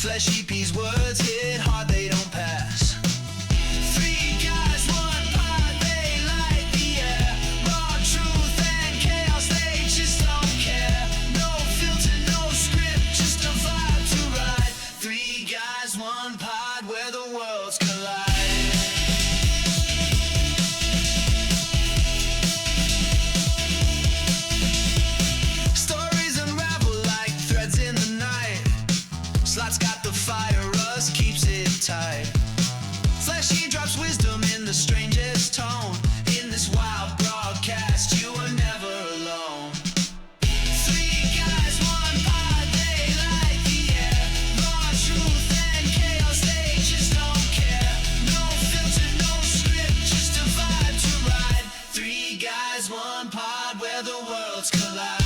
Fleshy P's words hit hard, they don't pass. Three guys, one pod, they light the air. Raw truth and chaos, they just don't care. No filter, no script, just a vibe to ride. Three guys, one pod, where the worlds collide. Stories unravel like threads in the night. Slot's got the fire, Russ keeps it tight. Fleshy drops wisdom in the strangest tone. In this wild broadcast, you are never alone. Three guys, one pod, they light the air. Raw truth and chaos, they just don't care. No filter, no script, just a vibe to ride. Three guys, one pod, where the worlds collide.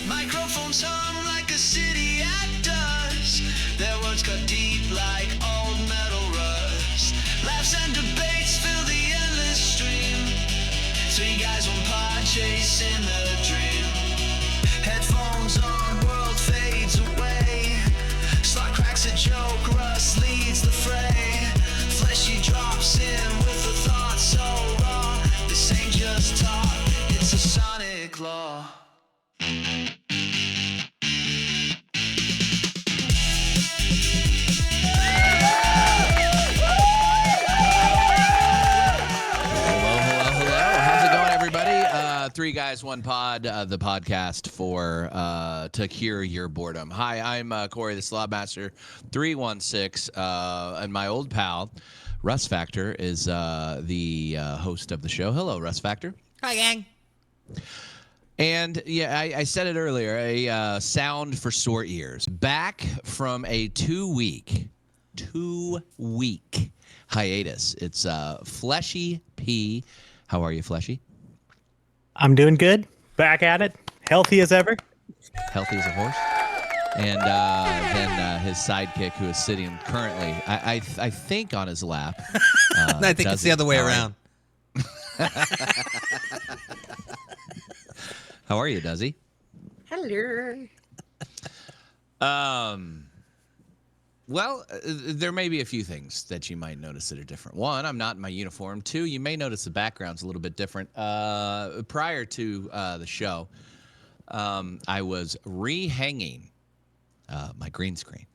Microphones hum like a city at dusk. Their words cut deep like old metal rust. Laughs and debates fill the endless stream. Three guys, one pod, chasing the dream. Headphones on, world fades away. Slot cracks a joke, Russ leads the fray. Fleshy drops in with a thought so raw. This ain't just talk, it's a sonic law. Hello. How's it going, everybody? Three Guys, One Pod, the podcast for to cure your boredom. Hi, I'm Corey, the Slot Master 316, and my old pal, Russ Factor, is the host of the show. Hello, Russ Factor. Hi, gang. And yeah, I said it earlier, a sound for sore ears. Back from a two-week hiatus. It's Fleshy P. How are you, Fleshy? I'm doing good. Back at it. Healthy as ever. Healthy as a horse. And then his sidekick, who is sitting currently, I think, on his lap. I think it's the other way around. How are you, Duzzy? Hello. Well, there may be a few things that you might notice that are different. One, I'm not in my uniform. Two, you may notice the background's a little bit different. Prior to the show, I was rehanging my green screen.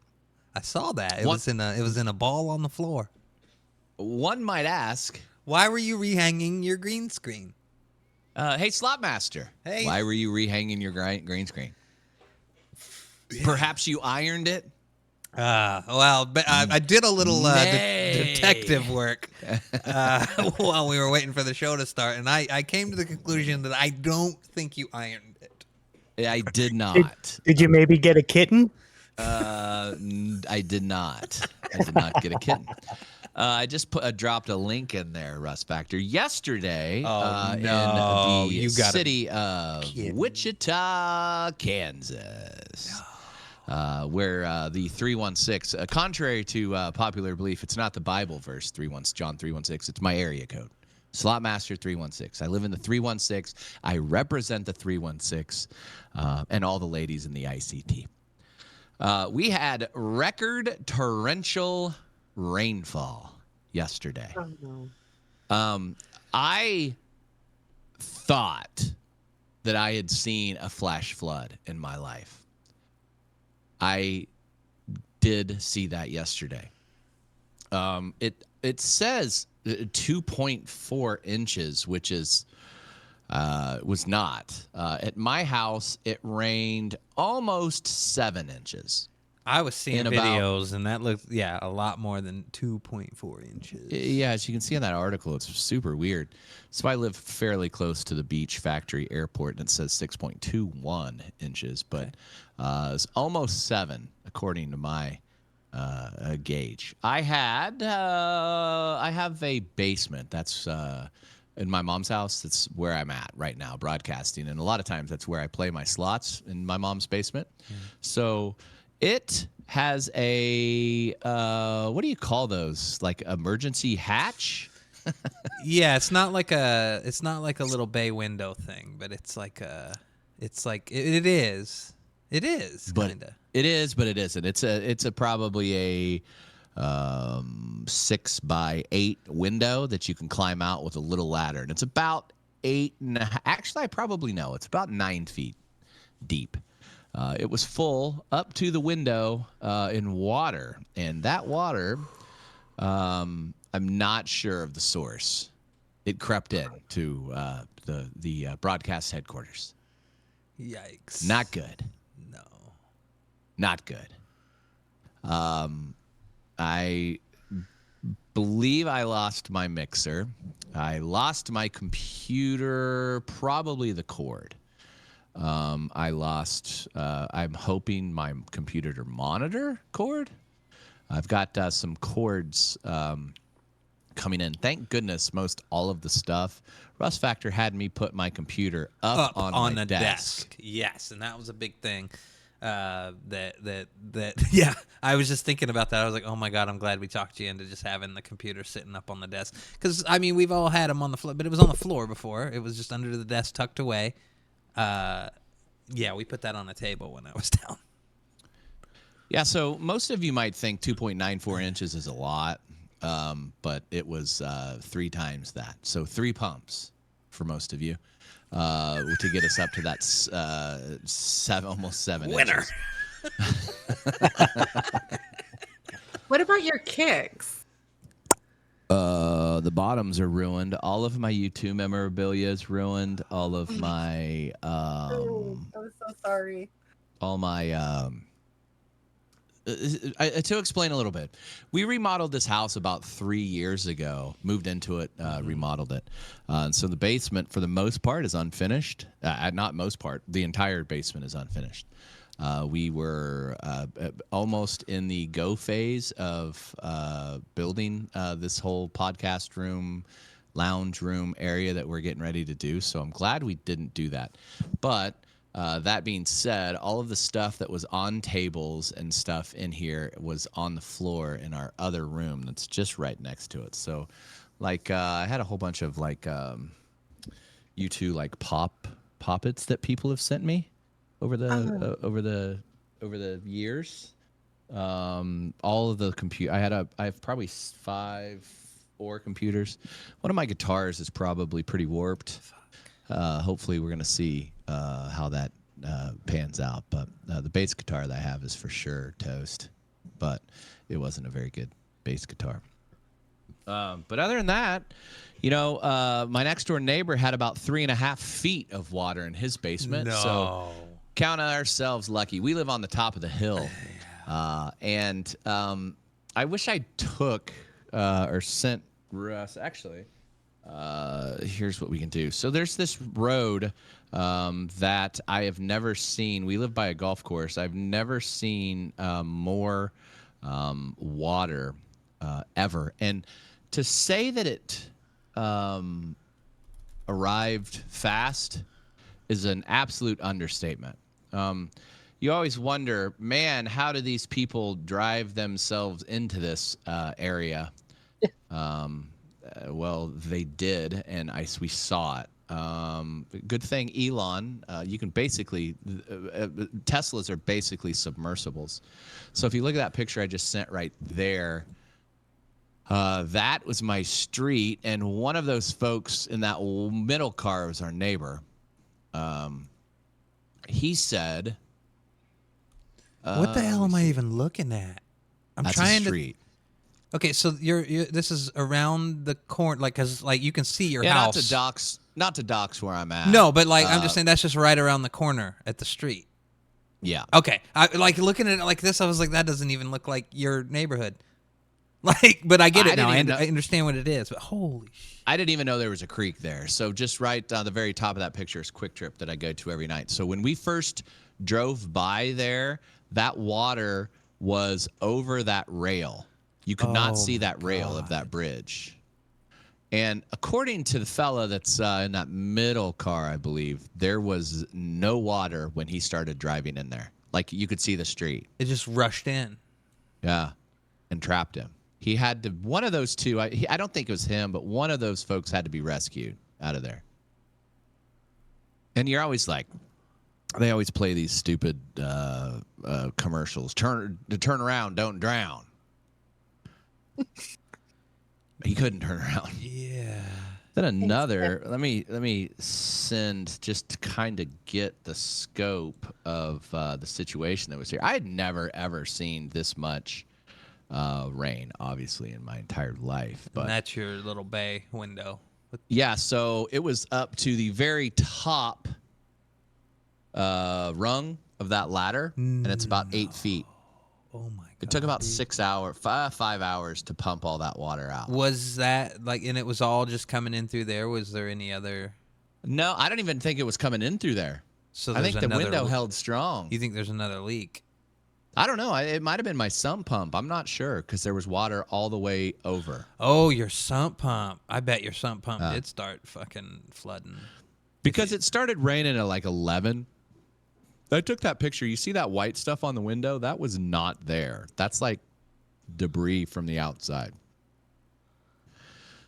I saw that. It was in a ball on the floor. One might ask, Why were you rehanging your green screen? hey, Slot Master, Hey. why were you rehanging your green screen? Perhaps you ironed it? But I did a little Nay. detective work while we were waiting for the show to start, and I came to the conclusion that I don't think you ironed it. I did not. Did you maybe get a kitten? I did not. I did not get a kitten. I just dropped a link in there, Russ Factor. Yesterday, in the city of Wichita, Kansas, where the 316, contrary to popular belief, it's not the Bible verse, John 316. It's my area code. Slot Master 316. I live in the 316. I represent the 316 and all the ladies in the ICT. We had record torrential rainfall yesterday. Oh, no. I thought that I had seen a flash flood in my life. I did see that yesterday. It says 2.4 inches, which is was not. At my house, it rained almost 7 inches. I was seeing In videos, and that looked, a lot more than 2.4 inches. Yeah, as you can see in that article, it's super weird. So I live fairly close to the beach factory airport, and it says 6.21 inches, but it's almost 7, according to my gauge. I have a basement. That's in my mom's house. That's where I'm at right now, broadcasting, and a lot of times that's where I play my slots, in my mom's basement. So it has a what do you call those? Like emergency hatch? Yeah, it's not like a little bay window thing, but it's like it is. It is kind of. It is, but it isn't. It's a probably a 6x8 window that you can climb out with a little ladder, and it's about 8. Actually, I probably know it's about 9 feet deep. It was full up to the window in water, and that water, I'm not sure of the source. It crept in to the broadcast headquarters. Yikes! Not good. No. Not good. I believe I lost my mixer. I lost my computer, probably the cord. I lost, I'm hoping my computer to monitor cord. I've got some cords coming in. Thank goodness most all of the stuff. Rust Factor had me put my computer up on my desk. Yes, and that was a big thing. Yeah, I was just thinking about that. I was like, oh my God, I'm glad we talked you into just having the computer sitting up on the desk. Because, I mean, we've all had them on the floor, but it was on the floor before. It was just under the desk tucked away. Yeah, we put that on the table when I was down. Yeah, so most of you might think 2.94 inches is a lot, but it was 3 times that. So 3 pumps for most of you to get us up to that almost 7 inches. What about your kicks? The bottoms are ruined. All of my U2 memorabilia is ruined. All of my I'm so sorry. all my to explain a little bit, we remodeled this house about 3 years ago, moved into it, remodeled it. And so the basement, for the most part, is unfinished. Not most part, the entire basement is unfinished. We were almost in the go phase of building this whole podcast room, lounge room area that we're getting ready to do. So I'm glad we didn't do that. But that being said, all of the stuff that was on tables and stuff in here was on the floor in our other room that's just right next to it. So, like, I had a whole bunch of like U2 like poppets that people have sent me over the years. All of the I have probably 5 or computers. One of my guitars is probably pretty warped. Hopefully we're gonna see how that pans out. But the bass guitar that I have is for sure toast. But it wasn't a very good bass guitar. But other than that, you know, my next door neighbor had about 3.5 feet of water in his basement. No. So count ourselves lucky. We live on the top of the hill. And I wish I took or sent Russ. Actually, here's what we can do. So there's this road that I have never seen. We live by a golf course. I've never seen more water ever. And to say that it arrived fast is an absolute understatement. You always wonder, man, how do these people drive themselves into this area? Well, they did, and we saw it. Good thing, Elon, you can basically, Teslas are basically submersibles. So if you look at that picture I just sent right there, that was my street, and one of those folks in that middle car was our neighbor. He said, "What the hell am I even looking at? I'm that's trying a street. Okay, so you're this is around the corner, like, cause like you can see your house. Not to dox where I'm at. No, but like I'm just saying that's just right around the corner at the street. Yeah. Okay, I like looking at it like this. I was like, that doesn't even look like your neighborhood. Like, but I get it now. I understand what it is. But holy shit. I didn't even know there was a creek there. So just right on the very top of that picture is Quick Trip that I go to every night. So when we first drove by there, that water was over that rail. You could not see that rail of that bridge. And according to the fella that's in that middle car, I believe, there was no water when he started driving in there. Like you could see the street. It just rushed in. Yeah, and trapped him. He had to. One of those two. I don't think it was him, but one of those folks had to be rescued out of there. And you're always like, they always play these stupid commercials. Turn around, don't drown. He couldn't turn around. Yeah. Then another. Let me send just to kind of get the scope of the situation that was here. I had never ever seen this much rain, obviously, in my entire life. But and that's your little bay window. yeah, so it was up to the very top rung of that ladder, and it's about 8 feet. Oh my god! It took about 6 hours, 5 hours to pump all that water out. Was that like, and it was all just coming in through there? Was there any other? No, I don't even think it was coming in through there. So I think the another window held strong. You think there's another leak? I don't know. It might have been my sump pump. I'm not sure because there was water all the way over. Oh, your sump pump. I bet your sump pump did start fucking flooding. Because it started raining at like 11. I took that picture. You see that white stuff on the window? That was not there. That's like debris from the outside.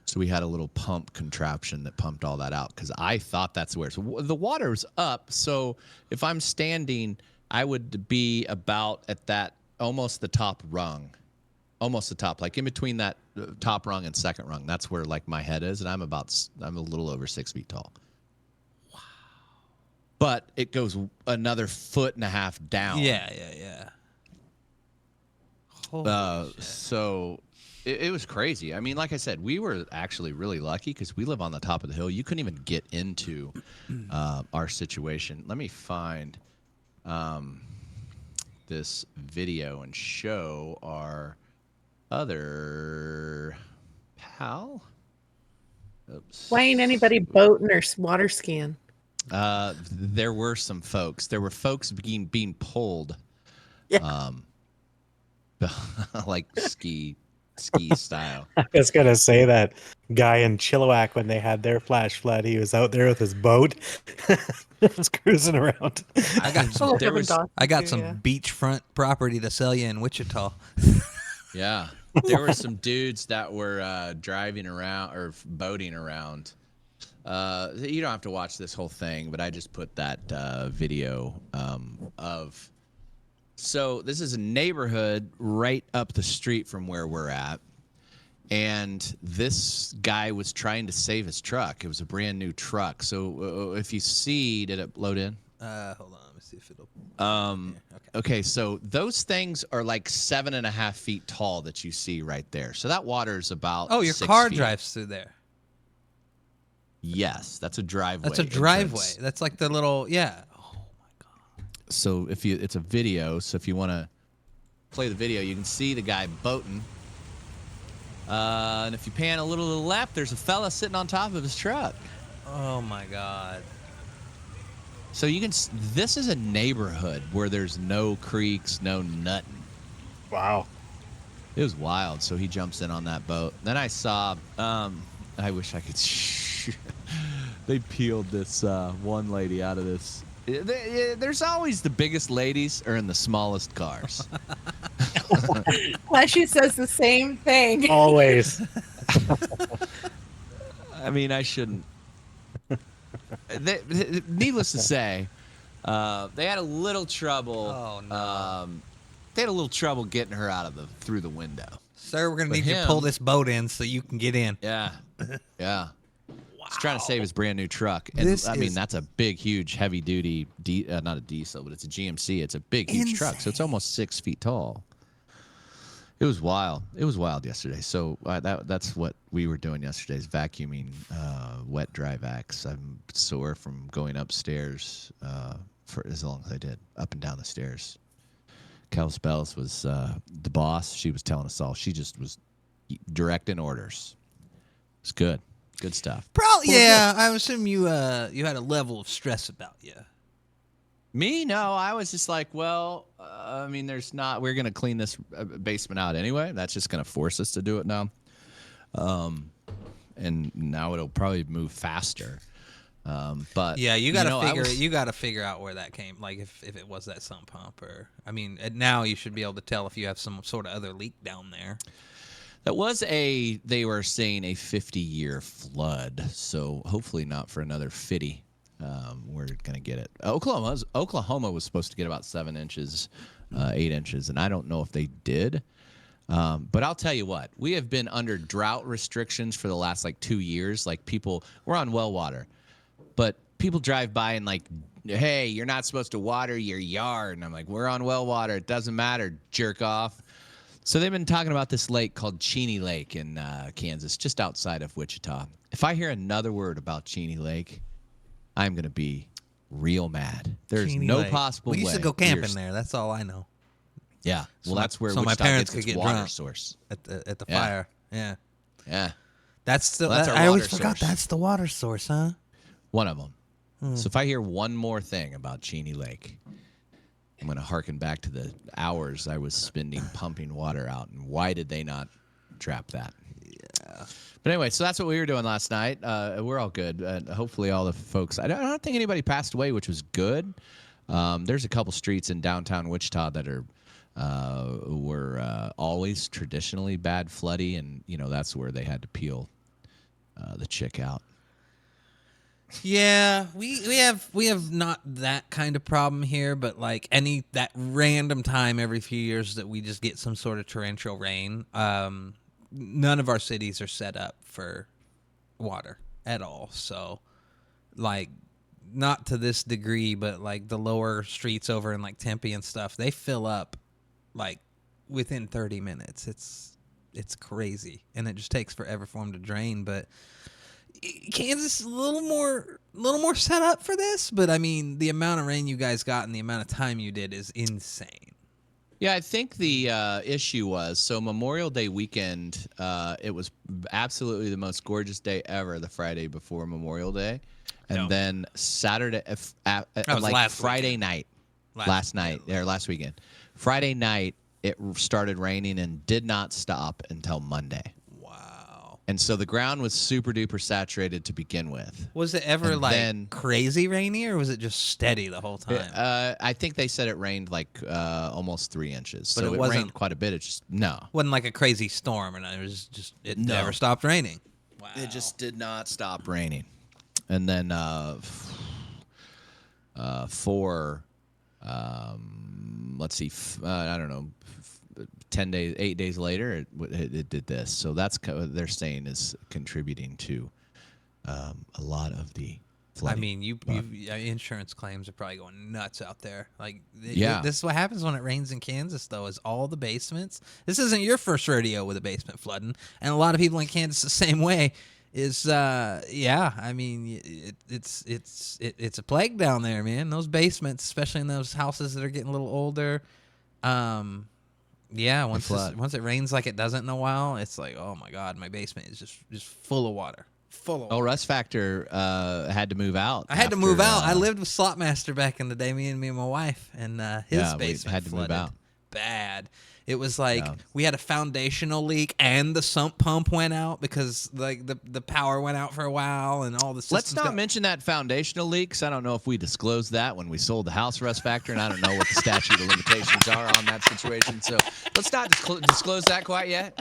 So we had a little pump contraption that pumped all that out because I thought that's where. So the water was up. So if I'm standing, I would be about at that almost the top rung. Almost the top, like in between that top rung and second rung. That's where like my head is, and I'm a little over 6 feet tall. But it goes another 1.5 feet down. Yeah. Holy shit. So it was crazy. I mean, like I said, we were actually really lucky because we live on the top of the hill. You couldn't even get into our situation. Let me find this video and show our other pal. Oops. Why ain't anybody boating or water skiing? There were some folks. There were folks being pulled, Yeah. like ski style. I was gonna say that guy in Chilliwack when they had their flash flood, he was out there with his boat, just cruising around. I got some, there was- some beachfront property to sell you in Wichita. Yeah, there were some dudes that were driving around or boating around. You don't have to watch this whole thing, but I just put that video of. So this is a neighborhood right up the street from where we're at, and this guy was trying to save his truck. It was a brand new truck. So if you see, did it load in? Hold on, let me see if it'll. Okay, so those things are like 7.5 feet tall that you see right there. So that water's about. Oh, your 6 car feet. drives through there. Yes, that's a driveway. That's a driveway. entrance. That's like the little So it's a video. So if you want to play the video, you can see the guy boating. And if you pan a little to the left, there's a fella sitting on top of his truck. Oh my god. So you can. This is a neighborhood where there's no creeks, no nothing. Wow. It was wild. So he jumps in on that boat. Then I saw. I wish I could. They peeled this one lady out of this. There's always the biggest ladies are in the smallest cars. Fleshy says the same thing. Always. I mean, I shouldn't. Needless to say, they had a little trouble. Oh no. They had a little trouble getting her through the window. Sir, we're gonna But need you to him- pull this boat in so you can get in. Yeah, yeah. He's trying to save his brand new truck, and This I mean is- that's a big, huge, heavy duty. Not a diesel, but it's a GMC. It's a big, huge truck, so it's almost 6 feet tall. It was wild. It was wild yesterday. So that's what we were doing yesterday, is vacuuming wet, dry vacs. I'm sore from going upstairs for as long as I did, up and down the stairs. Kel Spells was the boss. She was telling us all. She just was directing orders. It's good. Good stuff. Probably, yeah. I assume you had a level of stress about you. Me? No, I was just like, well, I mean, we're going to clean this basement out anyway. That's just going to force us to do it now. And now it'll probably move faster. But yeah, you got to I figure was- you got to figure out where that came. Like if it was that sump pump, or I mean, now you should be able to tell if you have some sort of other leak down there. That was they were saying a 50-year flood, so hopefully not for another 50. We're gonna get it. Oklahoma was supposed to get about 7 inches, 8 inches, and I don't know if they did. But I'll tell you what, we have been under drought restrictions for the last 2 years. We're on well water, but people drive by and hey, you're not supposed to water your yard, and I'm like, we're on well water. It doesn't matter, jerk off. So they've been talking about this lake called Cheney Lake in Kansas, just outside of Wichita. If I hear another word about Cheney Lake, I'm going to be real mad. There's Cheney no Lake. possible way. We used to go camping there. That's all I know. Yeah. Well, that's where so my Wichita parents gets could its get water drunk source. at the Yeah. fire. Yeah. Yeah. That's Well, that's our I always water forgot source. that's the water source, huh? One of them. So if I hear one more thing about Cheney Lake, I'm going to harken back to the hours I was spending pumping water out. And why did they not trap that? Yeah. But anyway, so that's what we were doing last night. We're all good. Hopefully all the folks, I don't think anybody passed away, which was good. There's a couple streets in downtown Wichita that were always traditionally bad floody. And, that's where they had to peel the chick out. Yeah, we have not that kind of problem here, but that random time every few years that we just get some sort of torrential rain. None of our cities are set up for water at all. So, not to this degree, but the lower streets over in Tempe and stuff, they fill up within 30 minutes. It's crazy, and it just takes forever for them to drain, but Kansas is a little more set up for this, but I mean, the amount of rain you guys got and the amount of time you did is insane. Yeah, I think the issue was, Memorial Day weekend, it was absolutely the most gorgeous day ever, the Friday before Memorial Day. And then Saturday, Friday night, last weekend. Friday night, it started raining and did not stop until Monday. And so the ground was super duper saturated to begin with. Was it ever crazy rainy, or was it just steady the whole time? I think they said it rained almost 3 inches. But so it it wasn't- rained quite a bit. It just Wasn't like a crazy storm, and it was just No. never stopped raining. Wow. It just did not stop raining. And then I don't know, 10 days, 8 days later, it did this. So that's what they're saying is contributing to a lot of the flooding. I mean, insurance claims are probably going nuts out there. Yeah. This is what happens when it rains in Kansas, though, is all the basements. This isn't your first rodeo with a basement flooding, and a lot of people in Kansas the same way. I mean, it's a plague down there, man. Those basements, especially in those houses that are getting a little older. Once it rains like it doesn't in a while, it's like, oh my God, my basement is just full of water. Russ Factor had to move out. I had to move out. I lived with Slopmaster back in the day, me and my wife, and his basement had to flooded move out. bad. It was we had a foundational leak and the sump pump went out because the power went out for a while and all the systems. Let's not mention that foundational leak, 'cause I don't know if we disclosed that when we sold the house, Russ Factor, and I don't know what the statute of limitations are on that situation. So let's not disclose that quite yet.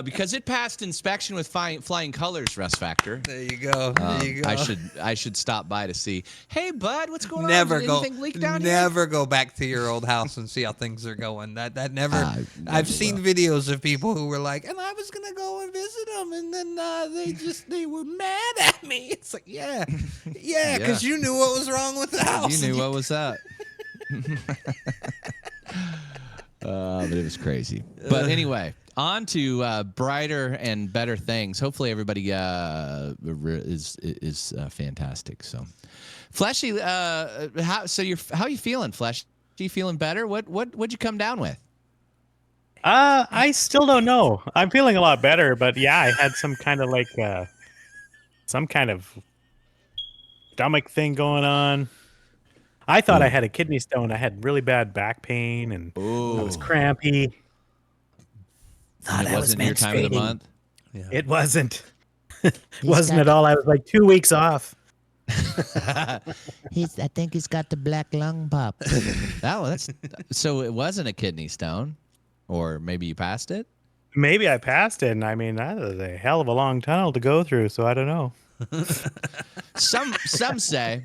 Because it passed inspection with flying colors, Russ Factor. There you go. I should stop by to see. Hey, bud, what's going on? Anything leak down here? Never go back to your old house and see how things are going. That never. I've seen videos of people who were like, and I was gonna go and visit them, and then they were mad at me. It's like, yeah, because you knew what was wrong with the house. You knew what was up. But it was crazy. But anyway, on to brighter and better things. Hopefully, everybody is fantastic. So, Fleshy, how you feeling, Flesh? Are you feeling better? What'd you come down with? I still don't know. I'm feeling a lot better, but yeah, I had some kind of stomach thing going on. I thought I had a kidney stone. I had really bad back pain, and I was crampy. And it wasn't your time of the month? Yeah. It wasn't. Wasn't at all. I was like 2 weeks off. I think he's got the black lung pop. That's so it wasn't a kidney stone, or maybe you passed it. Maybe I passed it, and I mean that is a hell of a long tunnel to go through. So I don't know. Some say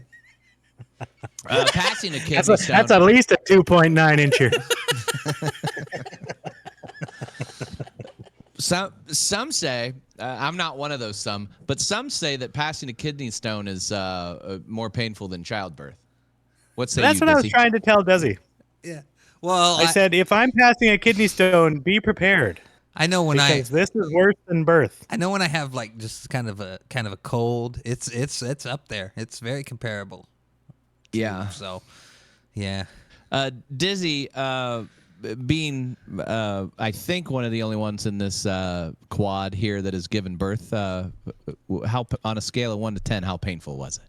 passing a kidney stone. That's at least a 2.9 incher. Some say I'm not one of those some, but some say that passing a kidney stone is more painful than childbirth. What say That's you, what I was Dizzy? trying to tell Desi. Yeah. Well, I said if I'm passing a kidney stone, be prepared I know when because this is worse than birth. I know when I have like just kind of a cold, it's up there. It's very comparable. Yeah. So, yeah. Dizzy, being I think one of the only ones in this quad here that has given birth, how on a scale of 1 to 10, how painful was it?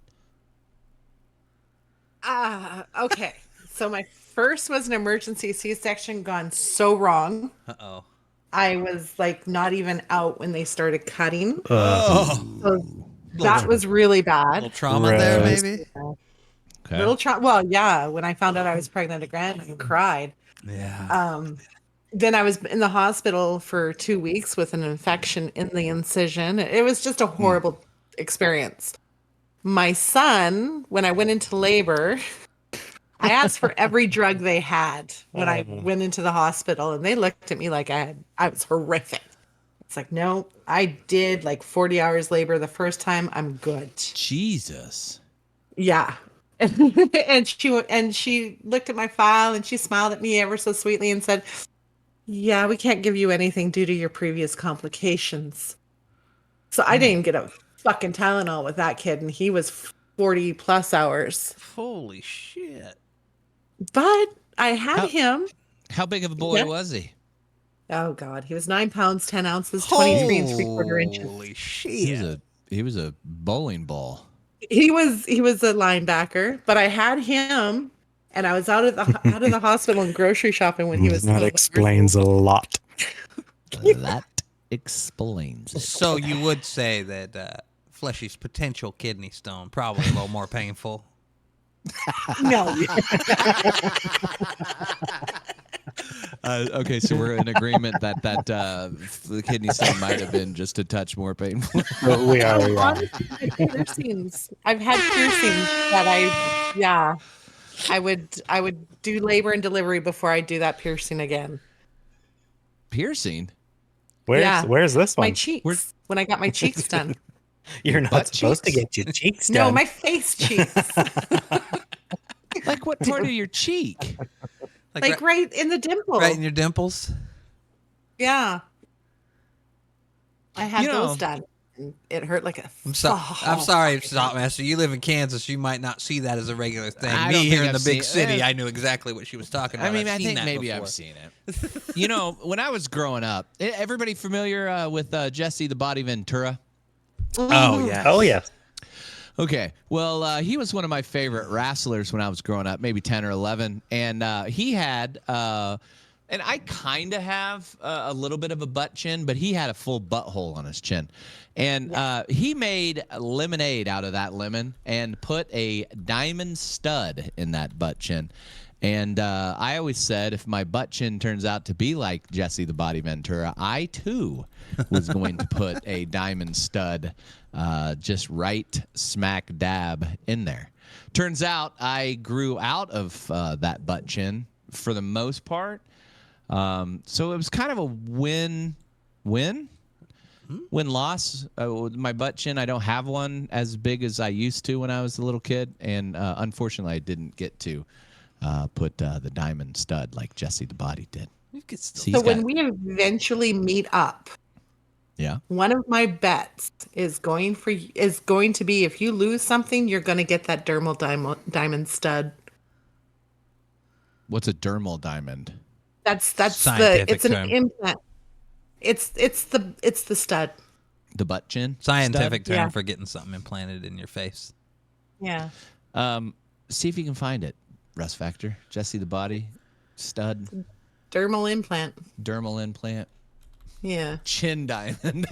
Okay. So my first was an emergency C-section gone so wrong. Uh-oh. I was like not even out when they started cutting. Oh. So that was really A bad. little trauma there, Gross. maybe. Okay. Little well, yeah. When I found out I was pregnant again, I cried. Yeah. Then I was in the hospital for 2 weeks with an infection in the incision. It was just a horrible experience. My son, when I went into labor, I asked for every drug they had when I went into the hospital, and they looked at me like I was horrific. It's like, no, I did like 40 hours labor the first time. I'm good. Jesus. Yeah. And she looked at my file and she smiled at me ever so sweetly and said, "Yeah, we can't give you anything due to your previous complications." So I didn't even get a fucking Tylenol with that kid, and he was 40 plus hours. Holy shit. But I had him. How big of a boy Yeah. was he? Oh God, he was 9 pounds 10 ounces, 23 3/4 inches. Holy He was shit. he was a bowling ball. He was a linebacker, but I had him, and I was out of the hospital and grocery shopping when he was That 12 hours explains a old. lot. That explains it. So you would say that Fleshy's potential kidney stone probably a little more painful. No, Okay, so we're in agreement that the kidney stone might have been just a touch more painful. We are. honestly, piercings. I've had piercings that I would do labor and delivery before I do that piercing again. Piercing? Yeah. Where's this My one? cheeks. When I got my cheeks done. You're not butt supposed cheeks? to get your cheeks No, done. my face cheeks. Like what part of your cheek? Like right in the dimple. Right in your dimples. Yeah. I had You know- those done. And it hurt like a I'm sorry, Stockmaster. You live in Kansas. You might not see that as a regular thing. I Me don't here think in the I've big seen- city, I knew exactly what she was talking about. I mean, I've I seen think that maybe before. I've seen it. You know, when I was growing up, everybody familiar with Jesse the Body Ventura? Oh yeah. Oh yes. Okay, well, he was one of my favorite wrestlers when I was growing up, maybe 10 or 11. And he had, and I kind of have a little bit of a butt chin, but he had a full butthole on his chin. And he made lemonade out of that lemon and put a diamond stud in that butt chin. And I always said if my butt chin turns out to be like Jesse the Body Ventura, I too was going to put a diamond stud just right smack dab in there. Turns out I grew out of that butt chin for the most part. So it was kind of a win-loss. My butt chin, I don't have one as big as I used to when I was a little kid. And unfortunately, I didn't get to put the diamond stud like Jesse the Body did. See, So when we eventually meet up, yeah. one of my bets is going to be if you lose something, you're going to get that dermal diamond stud. What's a dermal diamond? That's Scientific it's an term. implant. It's the stud. The butt chin? Scientific term Yeah. for getting something implanted in your face. Yeah. Stud? See if you can find it. Russ Factor, Jesse the Body, stud, Dermal implant. dermal implant. Yeah. Chin diamond.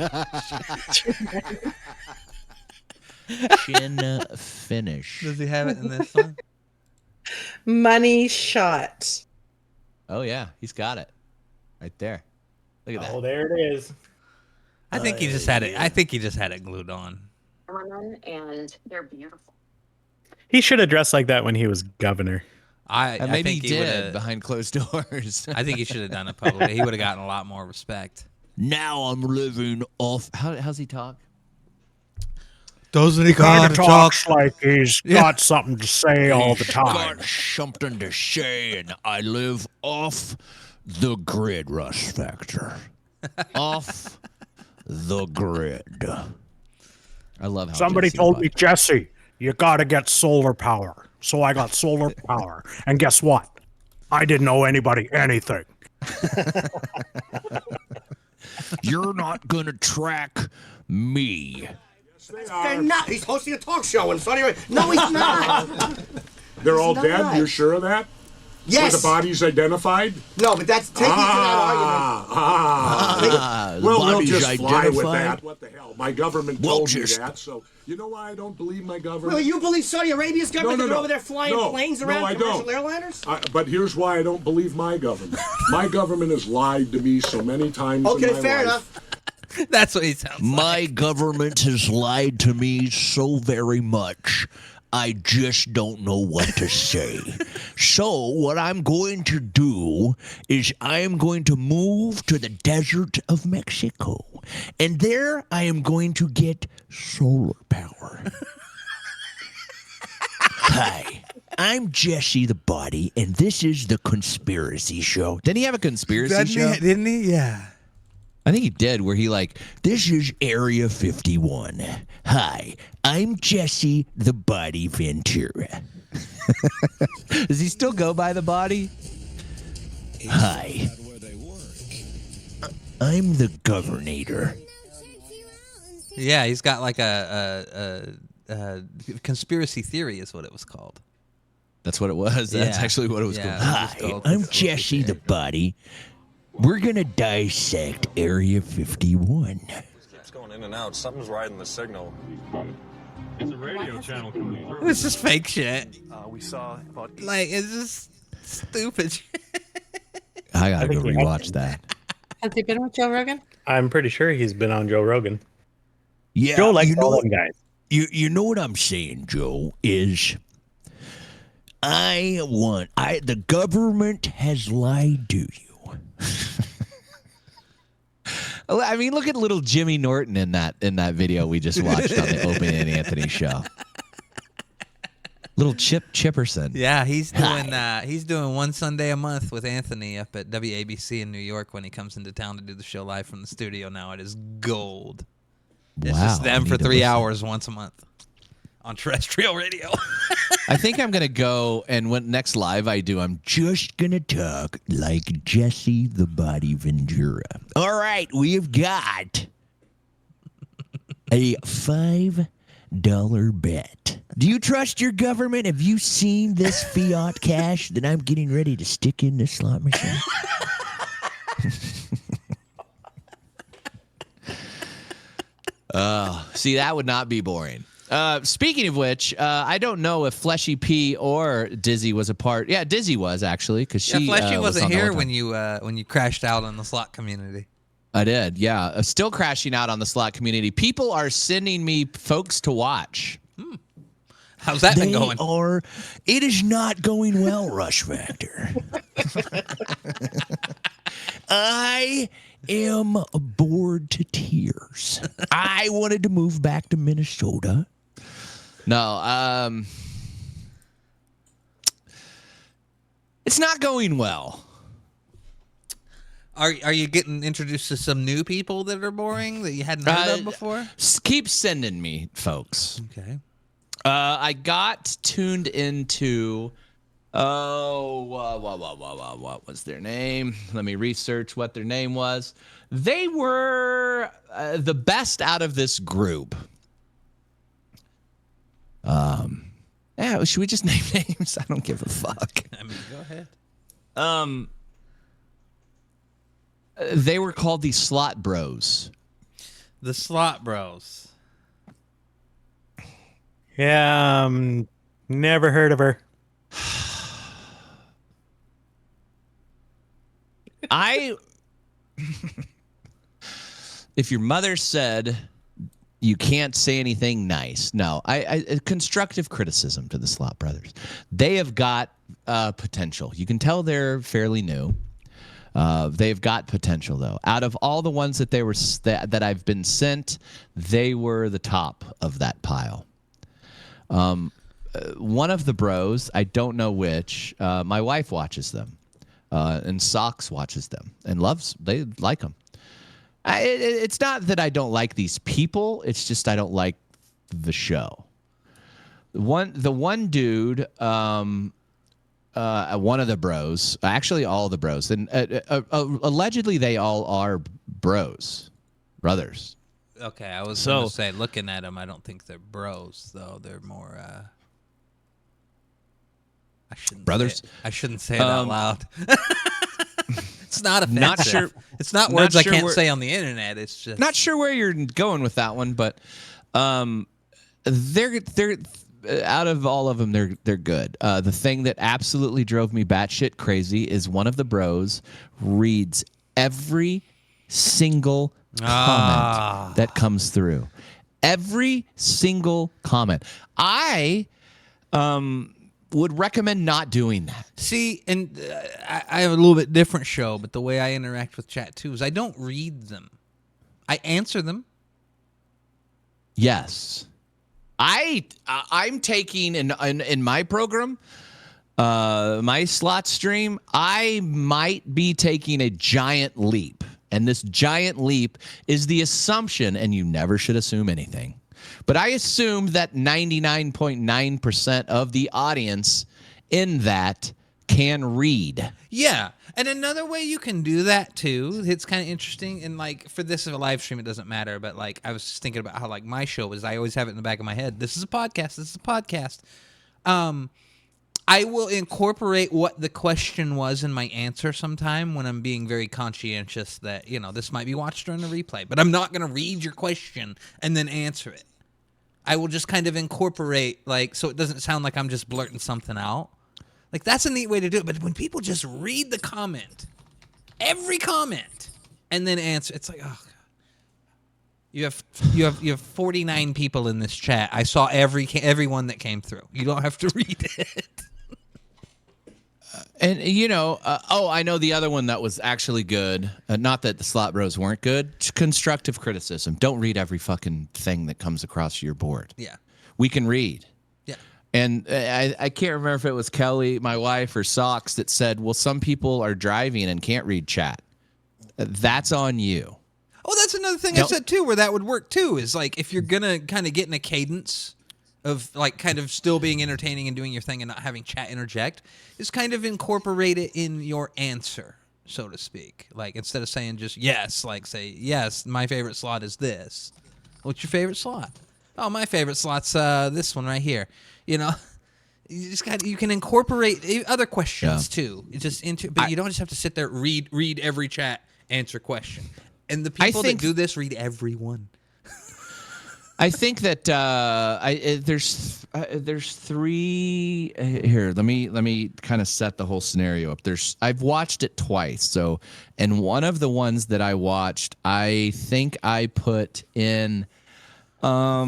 Chin finish. Does he have it in this one? Money shot. Oh yeah, he's got it right there. Look at Oh, that. there it is. I think he just had it. I think he just had it glued on. And they're beautiful. He should have dressed like that when he was governor. I Maybe think he did would've- behind closed doors. I think he should have done it publicly. He would have gotten a lot more respect. Now I'm living off. How's he talk? Doesn't he Kind of talks like he's got something to say all the time. Got something to say, and I live off the grid, Rush Factor. Off the grid. I love how Somebody Jesse told Buck- me, Jesse, you got to get solar power. So I got solar power. And guess what? I didn't owe anybody anything. You're not going to track me. They're not. He's hosting a talk show in Saudi Arabia. No, he's not. They're all not. dead? You're sure of that? Yes. Were the bodies identified? No, but that's taking to that argument. Well, we'll bodies just fly with identified? that. What the hell? My government We'll told me just- that, so you know why I don't believe my government? Well, you believe Saudi Arabia's government? No, They're over there flying planes around I commercial don't. airliners? But here's why I don't believe my government. My government has lied to me so many times in Okay, my fair life. enough. That's what he sounds like. My government has lied to me so very much. I just don't know what to say. So what I'm going to do is I am going to move to the desert of Mexico. And there I am going to get solar power. Hi, I'm Jesse the Body, and this is the Conspiracy Show. Didn't he have a conspiracy show? Didn't he? Yeah. I think he did, where he this is Area 51. Hi, I'm Jesse the Body Ventura. Does he still go by the Body? Hi, I'm the Governor. Yeah, he's got like a conspiracy theory is what it was called. That's what it was. That's Yeah. actually what it was Yeah. called. It was Hi, called I'm conspiracy Jesse the theory. Body. We're going to dissect Area 51. Keeps going in and out. Something's riding the signal. It's a radio channel coming through. It's just fake shit. We saw about Like it's just stupid shit. I got to go think he has rewatch that. Has he been with Joe Rogan? I'm pretty sure he's been on Joe Rogan. Yeah, Joe likes you know all what? them guys. You know what I'm saying, Joe, is the government has lied to you. I mean, look at little Jimmy Norton in that video we just watched on the Opie and Anthony show. Little Chip Chipperson. Yeah, he's doing one Sunday a month with Anthony up at WABC in New York when he comes into town to do the show live from the studio. Now it is gold. It's just Wow, them I for need to 3 listen. hours once a month on terrestrial radio. I think I'm gonna go, and when next live I do, I'm just gonna talk like Jesse the Body Ventura. All right, we have got a $5 bet. Do you trust your government? Have you seen this fiat cash that I'm getting ready to stick in this slot machine? See, that would not be boring. Speaking of which, I don't know if Fleshy P or Dizzy was a part. Yeah, Dizzy was actually because she. Fleshy was wasn't on the here one time. when you crashed out on the slot community. I did. Yeah, still crashing out on the slot community. People are sending me folks to watch. How's that been going? It is not going well, Rush Factor. I am bored to tears. I wanted to move back to Minnesota. No, it's not going well. Are you getting introduced to some new people that are boring that you hadn't heard of before? Keep sending me folks. Okay. I got tuned into. What was their name? Let me research what their name was. They were the best out of this group. Yeah, should we just name names? I don't give a fuck. I mean, go ahead. They were called the Slot Bros. The Slot Bros. Yeah, never heard of her. If your mother said you can't say anything nice, no. I constructive criticism to the Slot Brothers. They have got potential. You can tell they're fairly new. They've got potential, though. Out of all the ones that that I've been sent, they were the top of that pile. One of the bros, I don't know which, my wife watches them, and Socks watches them and they like them. It's not that I don't like these people. It's just I don't like the show. The one dude, one of the bros, actually all the bros, and allegedly they all are brothers. Okay, I was going to say, looking at them, I don't think they're bros, though. They're more, brothers. I shouldn't say it out loud. It's not offensive. Not sure. It's not words I can't say on the internet. It's just not sure where you're going with that one, but they're out of all of them, they're good. The thing that absolutely drove me batshit crazy is one of the bros reads every single comment that comes through. Every single comment. I would recommend not doing that. See, and I have a little bit different show, but the way I interact with chat too is I don't read them. I answer them. Yes. I'm taking in my program, my slot stream, I might be taking a giant leap. And this giant leap is the assumption, and you never should assume anything. But I assume that 99.9% of the audience in that can read. Yeah. And another way you can do that too, it's kind of interesting. And like for this live stream, it doesn't matter. But like I was just thinking about how like my show is, I always have it in the back of my head. This is a podcast. This is a podcast. I will incorporate what the question was in my answer sometime when I'm being very conscientious that, you know, this might be watched during the replay. But I'm not going to read your question and then answer it. I will just kind of incorporate, like, so it doesn't sound like I'm just blurting something out. Like, that's a neat way to do it. But when people just read the comment, every comment, and then answer, it's like, oh, God. You have 49 people in this chat. I saw everyone that came through. You don't have to read it. And, you know, I know the other one that was actually good. Not that the Slot Bros weren't good. Constructive criticism. Don't read every fucking thing that comes across your board. Yeah. We can read. Yeah. And I can't remember if it was Kelly, my wife, or Socks that said, well, some people are driving and can't read chat. That's on you. Oh, that's another thing I said, too, where that would work, too, is like if you're going to kind of get in a cadence of like kind of still being entertaining and doing your thing and not having chat interject, is kind of incorporate it in your answer, so to speak. Like instead of saying just yes, like say, yes, my favorite slot is this. What's your favorite slot? Oh, my favorite slot's this one right here. You know, you can incorporate other questions too. But you don't just have to sit there, read every chat, answer question. And the people that do this read every one. I think that there's three here. Let me kind of set the whole scenario up. I've watched it twice. So, and one of the ones that I watched, I think I put in, I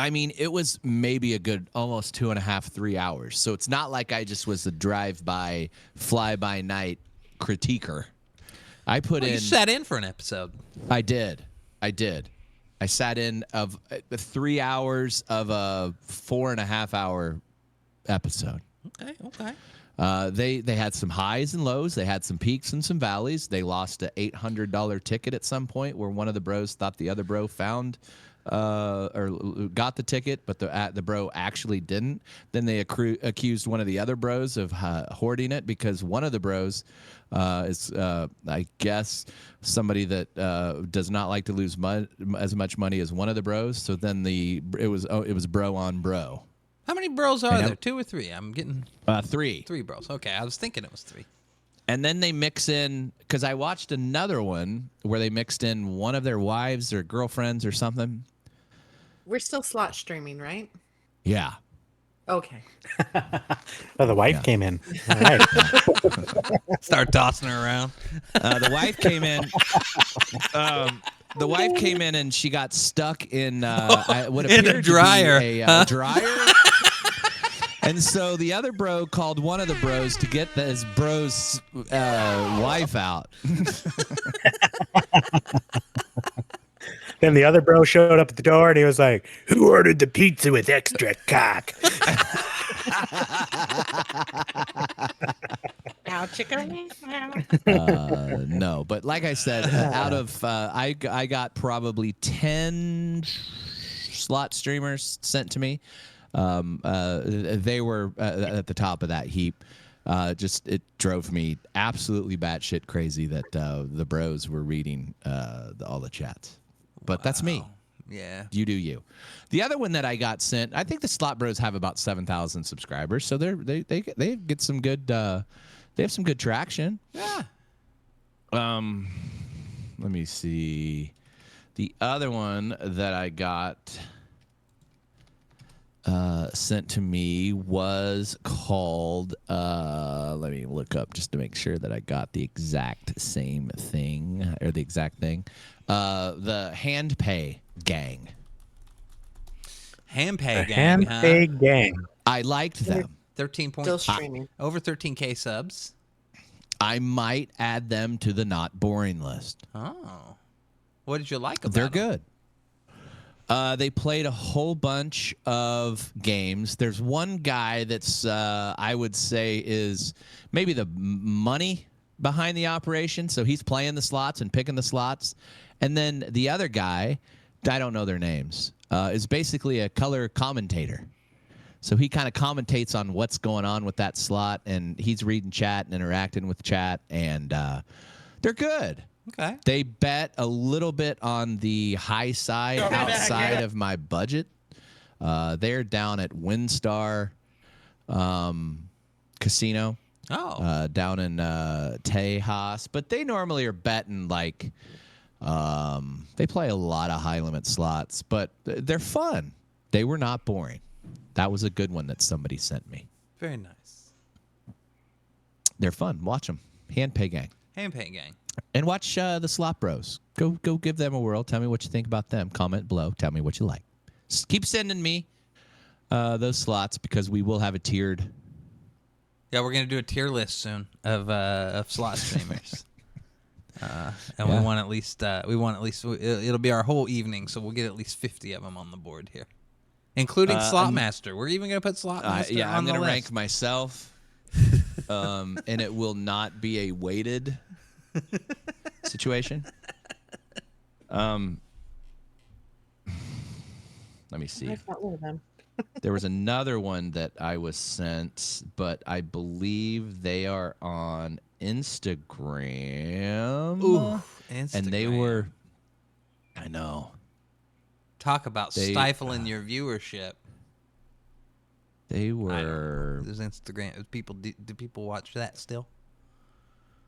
mean, it was maybe a good almost 2.5, 3 hours. So it's not like I just was a drive-by, fly-by-night critiquer. You sat in for an episode. I did. I sat in of 3 hours of a 4.5 hour episode. Okay. They had some highs and lows. They had some peaks and some valleys. They lost an $800 ticket at some point where one of the bros thought the other bro found or got the ticket, but the bro actually didn't. Then they accused one of the other bros of hoarding it because one of the bros is, I guess, somebody that does not like to lose as much money as one of the bros. So then it was bro on bro. How many bros are there? 2 or 3? I'm getting 3. 3 bros. Okay, I was thinking it was 3. And then they mix in, because I watched another one where they mixed in one of their wives or girlfriends or something. We're still slot streaming, right? Yeah. Okay. Oh, the wife came in. All right. Start tossing her around. The wife came in. The wife came in and she got stuck in what appeared in a dryer. to be a dryer. And so the other bro called one of the bros to get his bro's wife out. Then the other bro showed up at the door and he was like, "Who ordered the pizza with extra cock?" Now, chicken. No, but like I said, out of I got probably 10 slot streamers sent to me. They were at the top of that heap. Just it drove me absolutely batshit crazy that the bros were reading all the chats. But that's me. Yeah. You do you. The other one that I got sent, I think the Slot Bros have about 7,000 subscribers, so they get some good. They have some good traction. Yeah. Let me see. The other one that I got sent to me was called. Let me look up just to make sure that I got the exact same thing or the exact thing. The Hand Pay Gang. Hand Pay Gang. Hand Pay Gang. I liked them. 13 Still points. streaming. Over 13K subs. I might add them to the not boring list. Oh. What did you like about They're them? good. They played a whole bunch of games. There's one guy that's I would say is maybe the money behind the operation. So he's playing the slots and picking the slots. And then the other guy, I don't know their names, is basically a color commentator. So he kind of commentates on what's going on with that slot, and he's reading chat and interacting with chat, and they're good. Okay. They bet a little bit on the high side, outside of my budget. They're down at WinStar Casino. Oh. Down in Tejas. But they normally are betting like they play a lot of high limit slots, but they're fun. They were not boring. That was a good one that somebody sent me. Very nice. They're fun. Watch them. Hand Pay Gang. Hand Pay Gang. And watch the Slot Bros. Go give them a whirl. Tell me what you think about them. Comment below. Tell me what you like. Keep sending me those slots because we will have a tiered. Yeah, we're gonna do a tier list soon of slot streamers. And we want at least it'll be our whole evening, so we'll get at least 50 of them on the board here, including Slot Master. We're even gonna put Slot Master. Yeah, on I'm the gonna list. rank myself, and it will not be a weighted situation. Let me see. I got one of them. There was another one that I was sent, but I believe they are on Instagram. Ooh, and they Instagram. were. I know. Talk about stifling your viewership. They were. There's Instagram. Do people watch that still?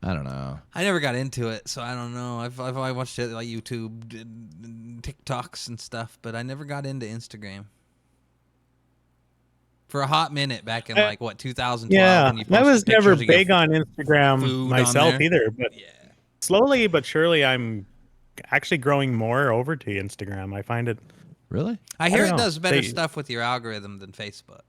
I don't know. I never got into it, so I don't know. I've watched it like YouTube, and TikToks and stuff, but I never got into Instagram. For a hot minute back in like what 2012. Yeah, when you I was posted never pictures of your big on Instagram food myself on there. either, but slowly but surely I'm actually growing more over to Instagram. I find it. Really? I hear don't it know. does better They- stuff with your algorithm than Facebook.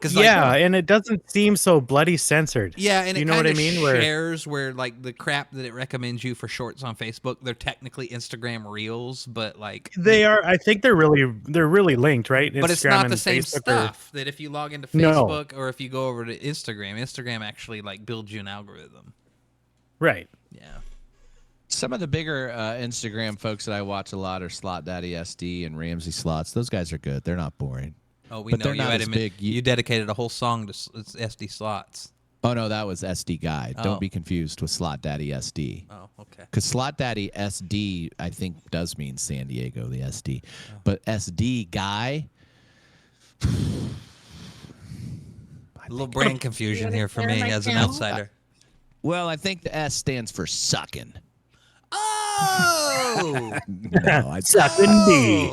Yeah, and it doesn't seem so bloody censored. Yeah, and you it know what I kinda mean? Where shares where like the crap that it recommends you for shorts on Facebook, they're technically Instagram Reels, but like they are, I think they're really linked, right? but it's Instagram not the and same Facebook are- stuff that if you log into No. Facebook or if you go over to Instagram actually like builds you an algorithm. Right. Yeah. Some of the bigger Instagram folks that I watch a lot are Slot Daddy SD and Ramsey Slots. Those guys are good. They're not boring. Oh, we But know they're you not had as him. big. You dedicated a whole song to SD slots. Oh no, that was SD Guy. Oh. Don't be confused with Slot Daddy SD. Oh, okay. Because Slot Daddy SD, I think, does mean San Diego, the SD. Oh. But SD Guy. A little brain confusion here for me as an outsider. Well, I think the S stands for sucking. Oh! No, Sucking D.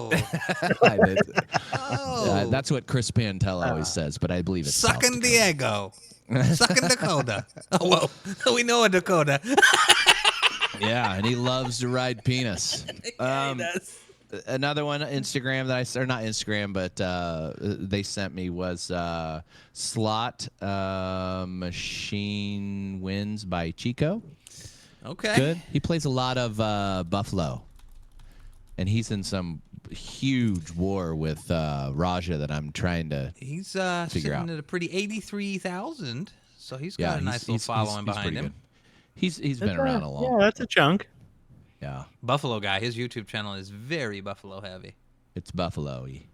That's what Chris Pantel always says, but I believe it's Sucking South Diego. Sucking Dakota. Oh, whoa. We know a Dakota. Yeah, and he loves to ride penis. He does. Another one, Instagram or not Instagram, but they sent me was Slot Machine Wins by Chico. Okay. Good. He plays a lot of Buffalo, and he's in some huge war with Raja that I'm trying to He's figure sitting out. at a pretty 83,000, so he's got a nice little following behind him. Good. He's been around a long. Yeah, that's a chunk. Yeah, Buffalo guy. His YouTube channel is very Buffalo heavy. it's Buffalo-y.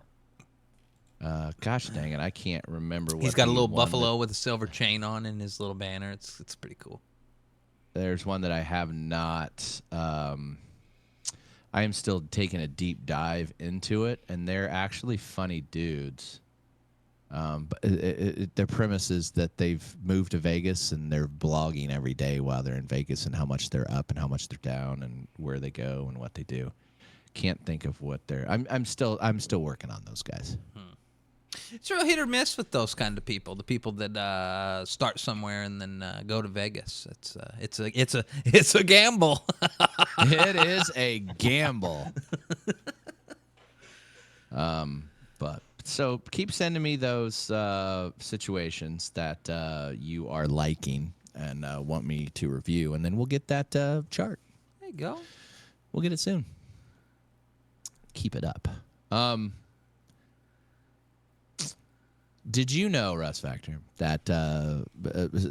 Gosh dang it, I can't remember what. He's got a the little one buffalo with a silver chain on in his little banner. It's pretty cool. There's one that I have not. I am still taking a deep dive into it, and they're actually funny dudes. But their premise is that they've moved to Vegas and they're blogging every day while they're in Vegas and how much they're up and how much they're down and where they go and what they do. Can't think of what they're. I'm still working on those guys. It's real hit or miss with those kind of people. The people that start somewhere and then go to Vegas. It's a gamble. It is a gamble. But so keep sending me those situations that you are liking and want me to review, and then we'll get that chart. There you go. We'll get it soon. Keep it up. Did you know, Russ Factor, that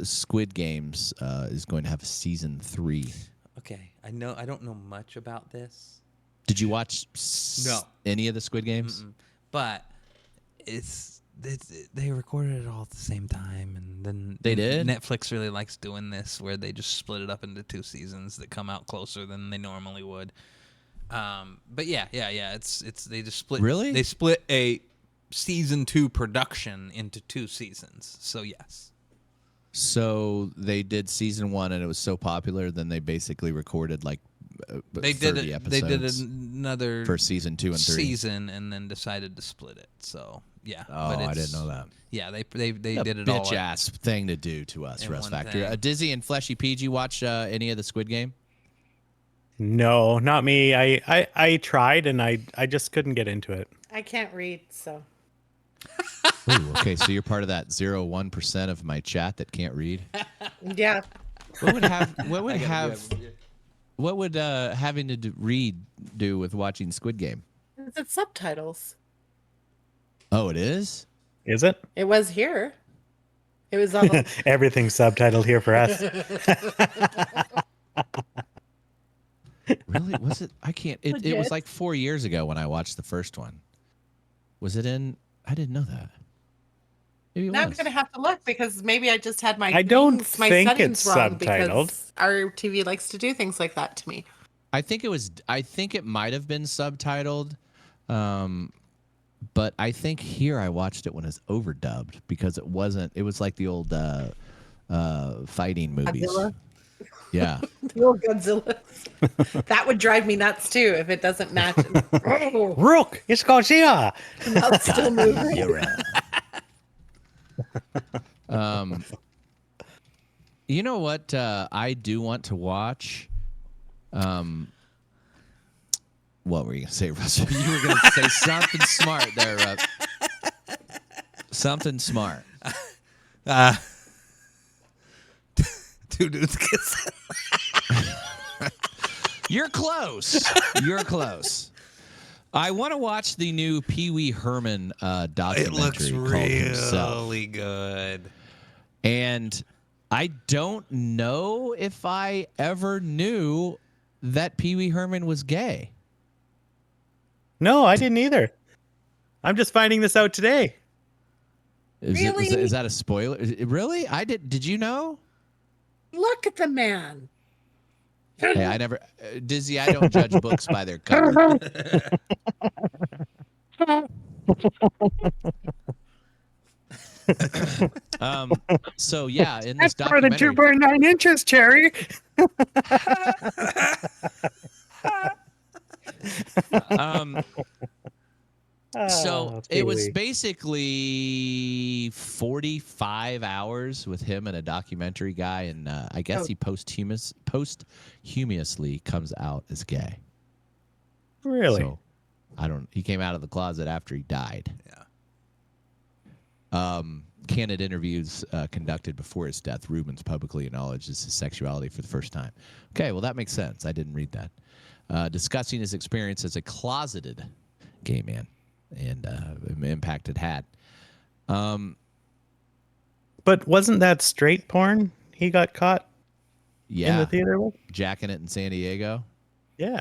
Squid Games is going to have a season 3? Okay, I know. I don't know much about this. Did you watch any of the Squid Games? Mm-mm. But they recorded it all at the same time, and then They did? Netflix really likes doing this, where they just split it up into 2 seasons that come out closer than they normally would. But yeah. It's they just split. Really? They split a season 2 production into 2 seasons. So yes. So they did season 1, and it was so popular, then they basically recorded like 30 episodes. They did another for season 2 and 3 season, and then decided to split it. So yeah. Oh, but I didn't know that. Yeah, they did it all. Bitch ass thing to do to us, in Russ one Factor. thing. Dizzy and Fleshy P, did you watch any of the Squid Game? No, not me. I tried and I just couldn't get into it. I can't read, so. Ooh, okay, so you're part of that 0.1% of my chat that can't read. Yeah. What would having to read do with watching Squid Game? It's subtitles. Oh, it is? Is it? It was here. It was on. Everything's subtitled here for us. Really? Was it? I can't. It was like 4 years ago when I watched the first one. Was it in? I didn't know that. Maybe it Now I'm was. gonna have to look because maybe I just had my I don't my think settings it's wrong subtitled. because our TV likes to do things like that to me. I think it was. I think it might have been subtitled, but I think here I watched it when it's overdubbed because it wasn't. It was like the old fighting movies. Godzilla? Yeah. The old Godzilla. That would drive me nuts too if it doesn't match. Oh, Rook, it's Godzilla. mouth's still moving. You're right. You know what? I do want to watch. What were you gonna say, Russell? You were gonna say something smart there, Russ. Something smart. Two dudes kissing. You're close. You're close. I want to watch the new Pee Wee Herman documentary. It looks called Himself. really good. And I don't know if I ever knew that Pee Wee Herman was gay. No, I didn't either. I'm just finding this out today. Really? Is that a spoiler? Really? I did. Did you know? Look at the man. Hey, I never. Dizzy, I don't judge books by their cover. So yeah, in this That's more than documentary, 2.9 inches, Cherry. so it was Pee-wee. basically 45 hours with him and a documentary guy, and I guess he posthumously comes out as gay. Really? So he came out of the closet after he died. Yeah. Candid interviews conducted before his death, Rubens publicly acknowledges his sexuality for the first time. Okay, well, that makes sense. I didn't read that. Discussing his experience as a closeted gay man and impact it had. But wasn't that straight porn he got caught in the theater with? Jacking it in San Diego. Yeah.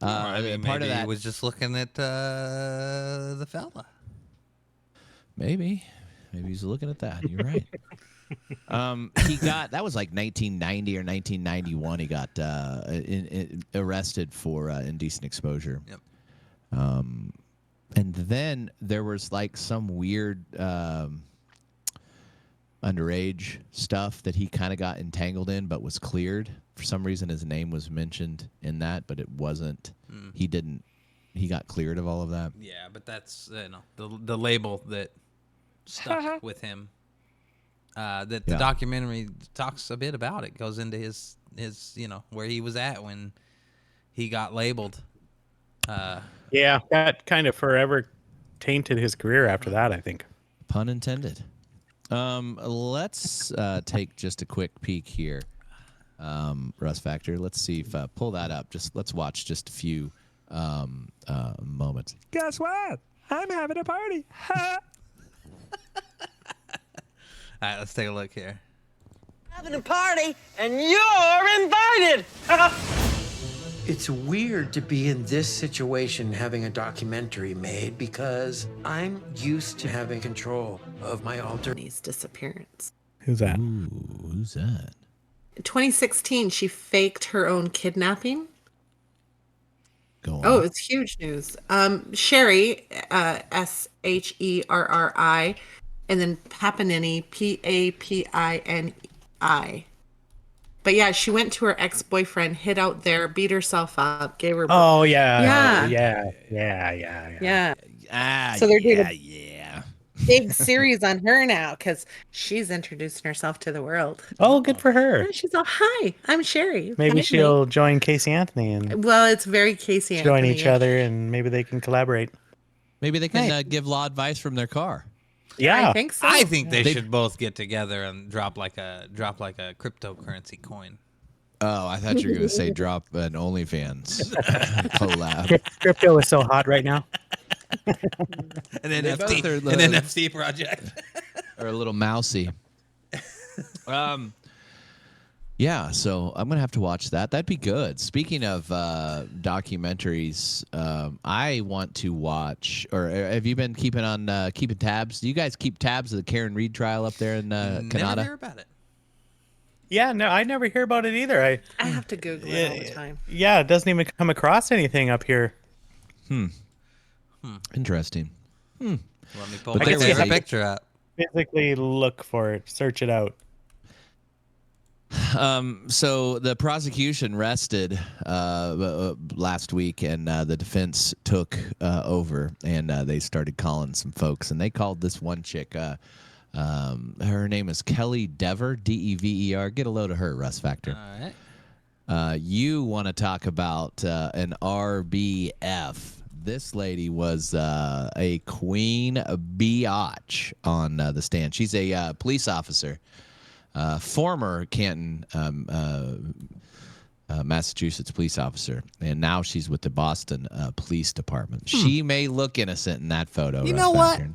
I mean, part of maybe that he was just looking at the fella. Maybe he's looking at that. You're right. He got that was like 1990 or 1991. He got arrested for indecent exposure. Yep. And then there was like some weird underage stuff that he kind of got entangled in, but was cleared. For some reason, his name was mentioned in that, but it wasn't. He didn't. He got cleared of all of that. Yeah, but that's the label that stuck with him. That the documentary talks a bit about. It goes into his where he was at when he got labeled. Yeah, that kind of forever tainted his career after that, I think. Pun intended. Let's take just a quick peek here, Russ Factor. Let's see if pull that up. Let's watch just a few moments. Guess what? I'm having a party. All right, let's take a look here. Having a party, and you're invited. It's weird to be in this situation having a documentary made because I'm used to having control of my alter. Disappearance. Who's that? Ooh, who's that? In 2016, she faked her own kidnapping. Go on. Oh, it's huge news. Sherry, Sherri, and then Papinini, Papini. But yeah, she went to her ex-boyfriend, hid out there, beat herself up, gave her. Oh yeah. Yeah. So they're doing a big series on her now because she's introducing herself to the world. Oh, good for her. And she's all, "Hi, I'm Sherry." Maybe Hi, she'll join Casey Anthony and Well, it's very Casey Anthony. join each other, and maybe they can collaborate. Maybe they can give law advice from their car. Yeah, I think so. I think they should both get together and drop like a cryptocurrency coin. Oh, I thought you were going to say drop an OnlyFans collab. Crypto is so hot right now. An NFT project. Or a little mousy. Yeah, so I'm going to have to watch that. That'd be good. Speaking of documentaries, I want to watch, or have you been keeping tabs? Do you guys keep tabs of the Karen Reed trial up there in Canada? Never hear about it. Yeah, no, I never hear about it either. I have to Google it all the time. Yeah, it doesn't even come across anything up here. Interesting. Let me pull But my there was favorite a- picture up. Physically look for it, search it out. So the prosecution rested last week, and the defense took over, and they started calling some folks, and they called this one chick. Her name is Kelly Dever, Dever. Get a load of her, Russ Factor. All right. You want to talk about an RBF? This lady was a queen biatch on the stand. She's a police officer. Former Canton, Massachusetts police officer, and now she's with the Boston Police Department. She may look innocent in that photo. You Russ know what? Factor.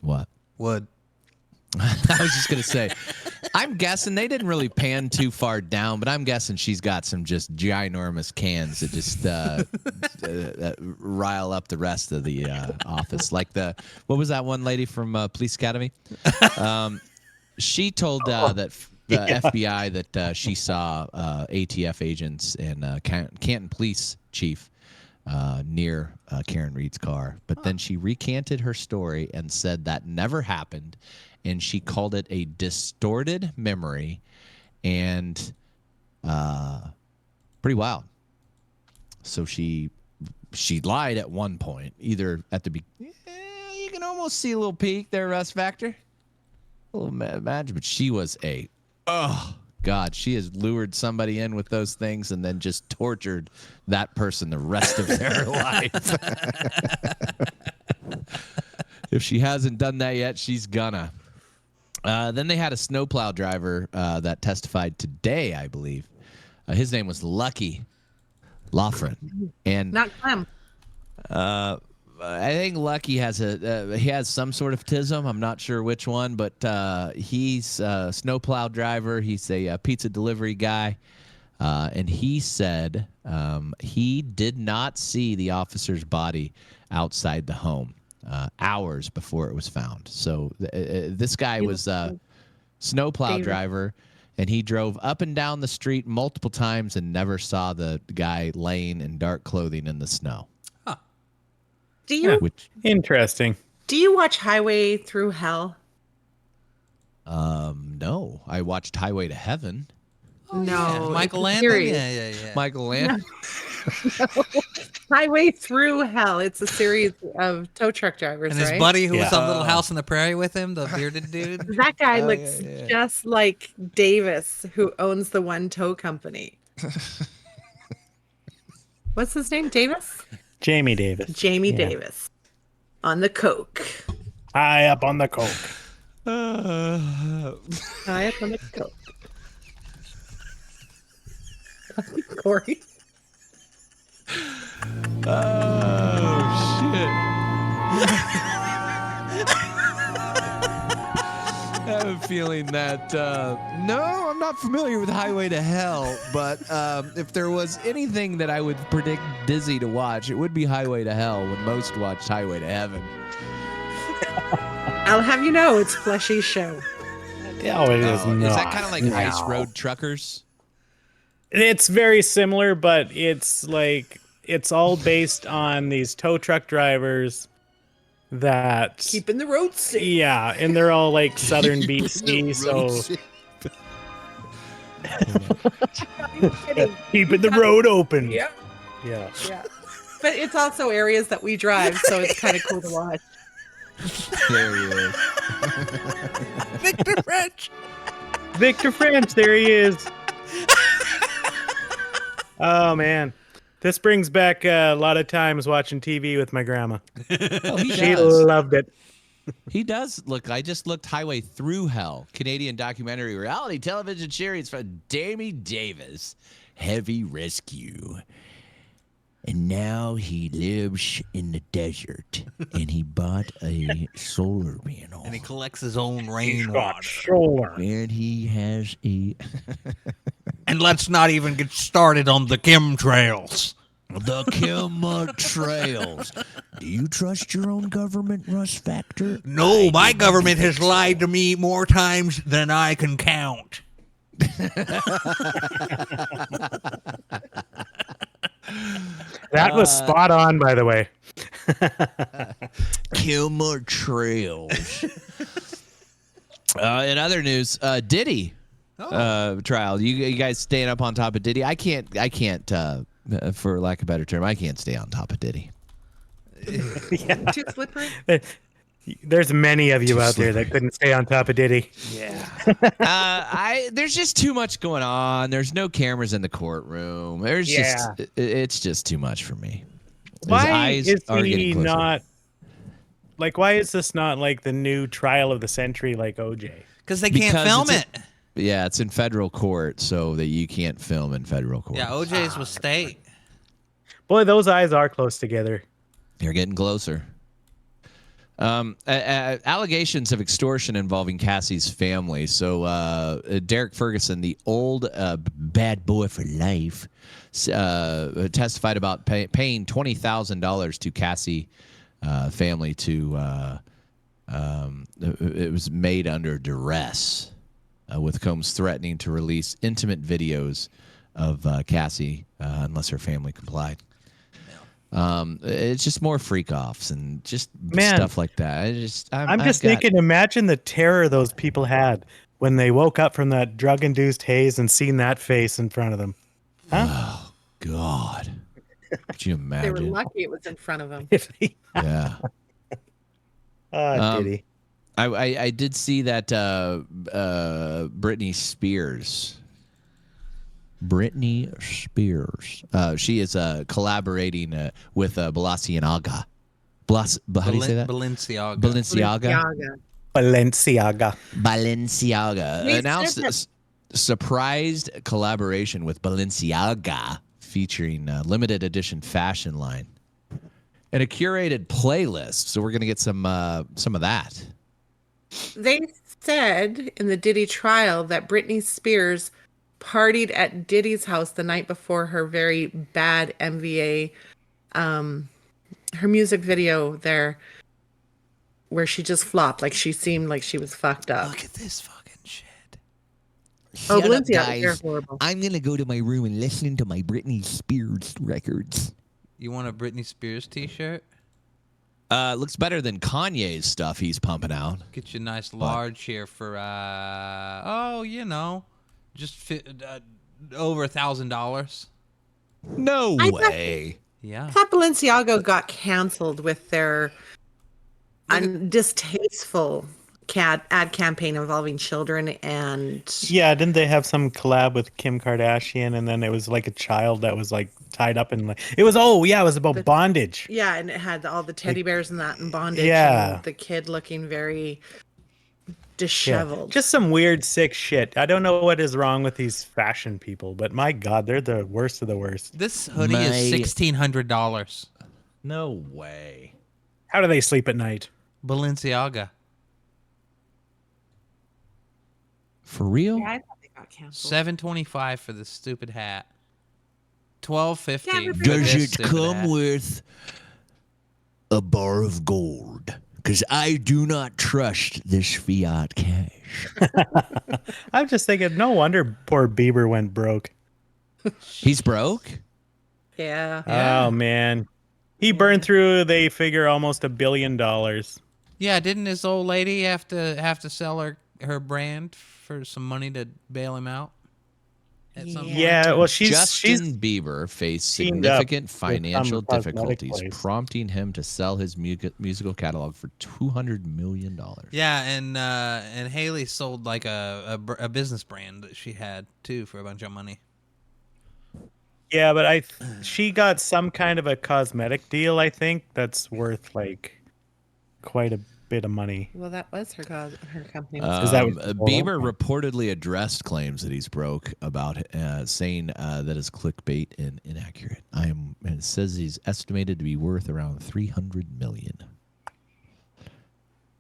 What? Would. I was just going to say, I'm guessing they didn't really pan too far down, but I'm guessing she's got some just ginormous cans that just rile up the rest of the office. Like what was that one lady from Police Academy? She told the FBI that she saw ATF agents and Canton Police Chief near Karen Reed's car. But then she recanted her story and said that never happened, and she called it a distorted memory, and pretty wild. So she lied at one point, either at the you can almost see a little peek there, Russ Factor. A little match, but she was God, she has lured somebody in with those things and then just tortured that person the rest of their life. If she hasn't done that yet, she's gonna. Then they had a snowplow driver that testified today, I believe. His name was Lucky Loughran, and not Clem. I think Lucky has he has some sort of autism. I'm not sure which one, but he's a snowplow driver. He's a pizza delivery guy, and he said he did not see the officer's body outside the home hours before it was found. So this guy was a snowplow driver, and he drove up and down the street multiple times and never saw the guy laying in dark clothing in the snow. Do you interesting? Do you watch Highway Through Hell? No, I watched Highway to Heaven. Oh, no, Michael Landon. Yeah. Michael Landon. No. Highway Through Hell. It's a series of tow truck drivers, and his right? buddy who was on Little House on the Prairie with him, the bearded dude. That guy looks just like Davis, who owns the one tow company. What's his name? Davis? Jamie Davis. Jamie Davis. On the coke. High up on the coke. High up on the coke. Corey. Oh, shit. I have a feeling that, no, I'm not familiar with Highway to Hell, but if there was anything that I would predict Dizzy to watch, it would be Highway to Hell when most watched Highway to Heaven. I'll have you know, it's Fleshy's show. No, it is not. Is that kind of like Ice Road Truckers? It's very similar, but it's like it's all based on these tow truck drivers that keeping the road safe. Yeah, and they're all like southern BC, so keeping the road open. Yeah. Yeah. But it's also areas that we drive, so it's kind of cool to watch. There he is. Victor French. Victor French, there he is. Oh man. This brings back a lot of times watching TV with my grandma. Oh, she loved it. He does look. I just looked Highway Through Hell, Canadian documentary reality television series from Jamie Davis, Heavy Rescue. And now he lives in the desert, and he bought a solar panel. And he collects his own rainwater. Solar. And he has a... And let's not even get started on the chemtrails. The chemtrails. Do you trust your own government, Russ Factor? No, my government has lied to me more times than I can count. That was spot on, by the way. Chemtrails. In other news, Diddy trial. You guys staying up on top of Diddy? I can't. For lack of a better term, I can't stay on top of Diddy. Too slippery. There's many of you out there that couldn't stay on top of Diddy. Yeah. There's just too much going on. There's no cameras in the courtroom. It's just too much for me. Why is he not like? Why is this not like the new trial of the century, like OJ? Because they can't film it. Yeah, it's in federal court, so that you can't film in federal court. Yeah, OJ's was state. Boy, those eyes are close together. You're getting closer. Allegations of extortion involving Cassie's family. So Derek Ferguson, the old bad boy for life, testified about paying $20,000 to Cassie family to. It was made under duress, with Combs threatening to release intimate videos of Cassie unless her family complied. It's just more freak offs and just Man, stuff like that. I'm just thinking, imagine the terror those people had when they woke up from that drug-induced haze and seen that face in front of them. Huh? Oh God! Could you They imagine? were lucky it was in front of them. Yeah. Diddy. I did see that Britney Spears. She is collaborating with Balenciaga. How do you say that? Balenciaga. Balenciaga announced a surprised collaboration with Balenciaga featuring limited edition fashion line and a curated playlist. So we're gonna get some of that. They said in the Diddy trial that Britney Spears partied at Diddy's house the night before her very bad MVA, her music video there, where she just flopped, like she seemed like she was fucked up. Look at this fucking shit. Oh, Shut up, Balenciaga, they're guys. horrible. I'm gonna go to my room and listen to my Britney Spears records. You want a Britney Spears t-shirt? Looks better than Kanye's stuff he's pumping out. Get you a nice large here for just over $1,000. No way. Yeah. I thought Balenciaga got canceled with their distasteful ad campaign involving children and Yeah, didn't they have some collab with Kim Kardashian, and then it was like a child that was like tied up in it was about bondage. yeah, and it had all the teddy bears and that in bondage. Yeah. And the kid looking very Yeah. disheveled. Just some weird sick shit. I don't know what is wrong with these fashion people, but my God, they're the worst of the worst. This hoodie is $1,600. No way. How do they sleep at night? Balenciaga. For real? Yeah, I thought they got canceled. $725 for this stupid hat. $1,250. for Does this it stupid come hat. with a bar of gold? Because I do not trust this fiat cash. I'm just thinking, no wonder poor Bieber went broke. He's broke? Yeah. Oh man, he burned through. They figure almost $1 billion. Yeah, didn't this old lady have to sell her brand for some money to bail him out? At some point? Yeah, well, Justin Bieber faced teamed up significant with financial some cosmetic difficulties, place. prompting him to sell his musical catalog for $200 million. Yeah, and Haley sold like a business brand that she had too for a bunch of money. Yeah, but she got some kind of a cosmetic deal. I think that's worth like quite a bit of money. Well, that was her company. Bieber reportedly addressed claims that he's broke about saying that is clickbait and inaccurate. It says he's estimated to be worth around $300 million.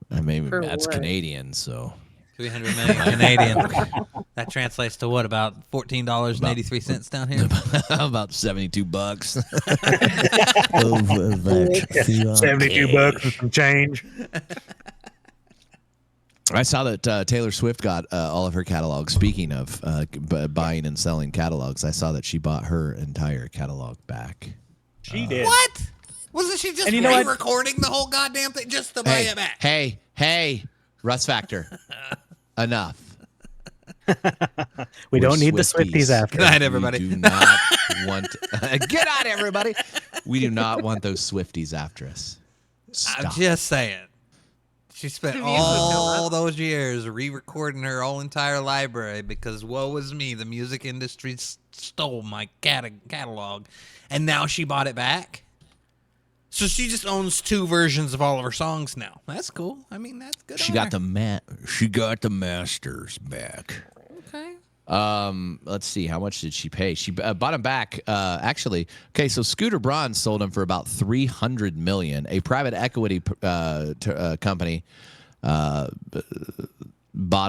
I mean, For that's what? Canadian, so 300 million Canadian. That translates to what? About $14.83 down here. about $72. $72 and some change. I saw that Taylor Swift got all of her catalogs. Speaking of buying and selling catalogs, I saw that she bought her entire catalog back. She did. What? Wasn't she just And you know what? re-recording the whole goddamn thing just to buy it back? Hey, Russ Factor. Enough. We don't need the Swifties. Swifties after. Good night, everybody. We do not want. Get out, everybody. We do not want those Swifties after us. Stop. I'm just saying. She spent The views would go all up. those years re-recording her whole entire library because woe is me, the music industry stole my catalog, and now she bought it back. So she just owns 2 versions of all of her songs now. That's cool. I mean, that's good. She on got her. She got the masters back. Okay. Let's see. How much did she pay? She bought them back. Actually, okay. So Scooter Braun sold them for about $300 million. A private equity company bought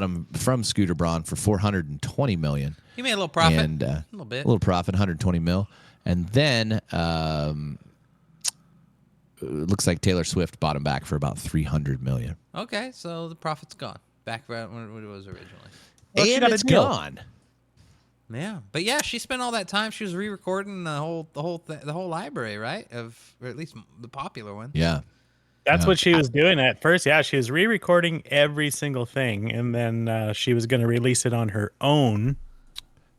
them from Scooter Braun for $420 million. He made a little profit. And a little bit. A little profit, $120 million. And then looks like Taylor Swift bought them back for about $300 million. Okay, so the profit's gone. Back where it was originally. Well, she And got a it's deal. gone. Yeah, but yeah, she spent all that time. She was re-recording the whole library, right? Or at least the popular one. Yeah. That's what she was doing at first. Yeah, she was re-recording every single thing, and then she was going to release it on her own.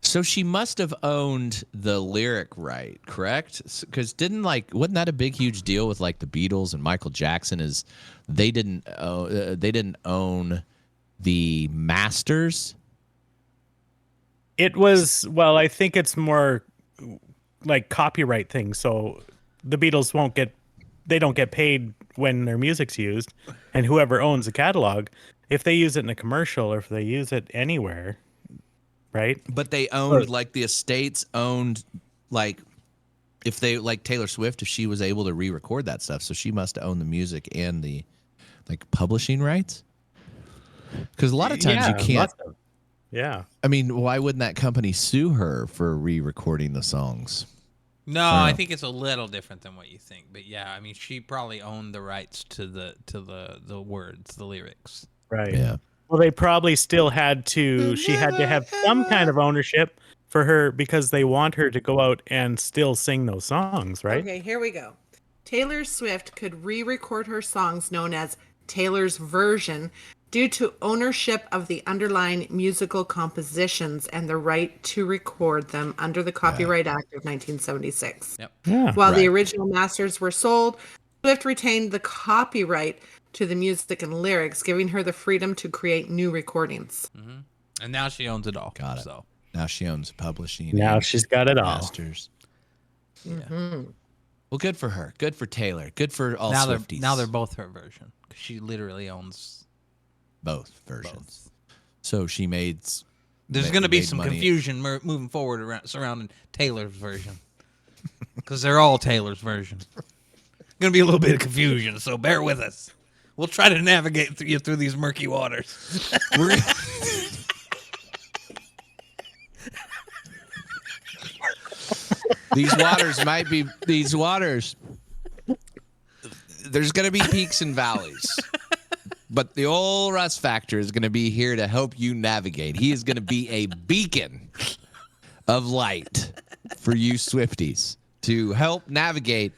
So she must have owned the lyric right, correct? Because wasn't that a big, huge deal with like the Beatles and Michael Jackson? Is they didn't own the masters. It was, well, I think it's more like copyright things. So the Beatles don't get paid when their music's used, and whoever owns the catalog, if they use it in a commercial or if they use it anywhere, right? But they owned like the estates owned like if they like Taylor Swift, if she was able to re-record that stuff, so she must own the music and the like publishing rights. Because a lot of times you can't. Yeah. I mean, why wouldn't that company sue her for re-recording the songs? No, I think it's a little different than what you think. But yeah, I mean, she probably owned the rights to the words, the lyrics. Right. Yeah. Well, they probably still had to. She had to have some kind of ownership for her because they want her to go out and still sing those songs, right? Okay, here we go. Taylor Swift could re-record her songs known as Taylor's version due to ownership of the underlying musical compositions and the right to record them under the Copyright Act of 1976. Yep. Yeah. While the original masters were sold, Swift retained the copyright to the music and lyrics, giving her the freedom to create new recordings. Mm-hmm. And now she owns it all. Got it. So Now she owns publishing. Now she's got it all. Masters. Mm-hmm. Well, good for her. Good for Taylor. Good for all now Swifties. they're both her version. She literally owns both versions. So she made. There's going to be some money. confusion moving forward surrounding Taylor's version, because they're all Taylor's version. Going to be a little bit of confusion, so bear with us. We'll try to navigate through these murky waters. These waters might be these waters. There's going to be peaks and valleys. But the old Russ Factor is going to be here to help you navigate. He is going to be a beacon of light for you Swifties to help navigate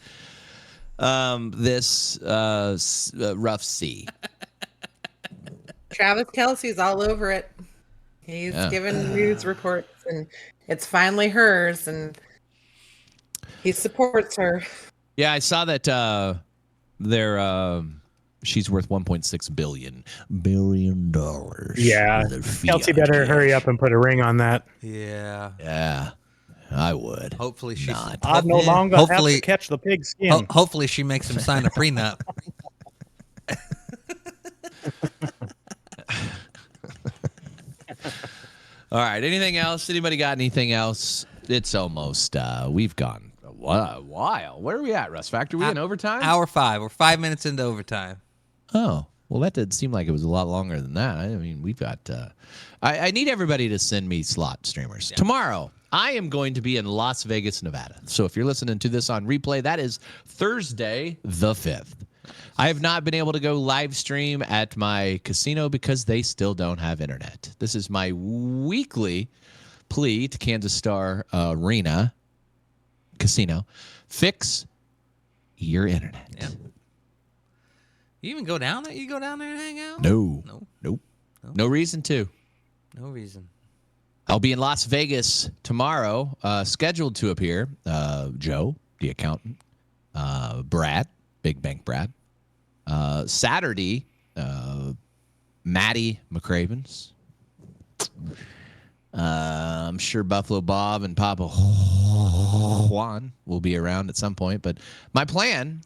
this rough sea. Travis Kelce's all over it. He's given news reports, and it's finally hers, and he supports her. Yeah, I saw that she's worth $1.6 billion. Yeah. Kelsey better hurry up and put a ring on that. Yeah. Yeah. I would. Hopefully she's not. I'd no longer have to catch the pig skin. Hopefully she makes him sign a prenup. All right. Anything else? Anybody got anything else? It's almost, we've gone a while. Where are we at, Russ Factor? We in overtime? Hour 5. We're 5 minutes into overtime. Oh, well, that did seem like it was a lot longer than that. I mean, we've got, I need everybody to send me slot streamers. Yeah. Tomorrow, I am going to be in Las Vegas, Nevada. So if you're listening to this on replay, that is Thursday the 5th. I have not been able to go live stream at my casino because they still don't have internet. This is my weekly plea to Kansas Star Arena Casino. Fix your internet. Yeah. You even go down there? You go down there and hang out? Nope. No reason to. No reason. I'll be in Las Vegas tomorrow, scheduled to appear. Joe, the accountant. Brad, Big Bank Brad. Saturday, Maddie McCravens. I'm sure Buffalo Bob and Papa Juan will be around at some point. But my plan,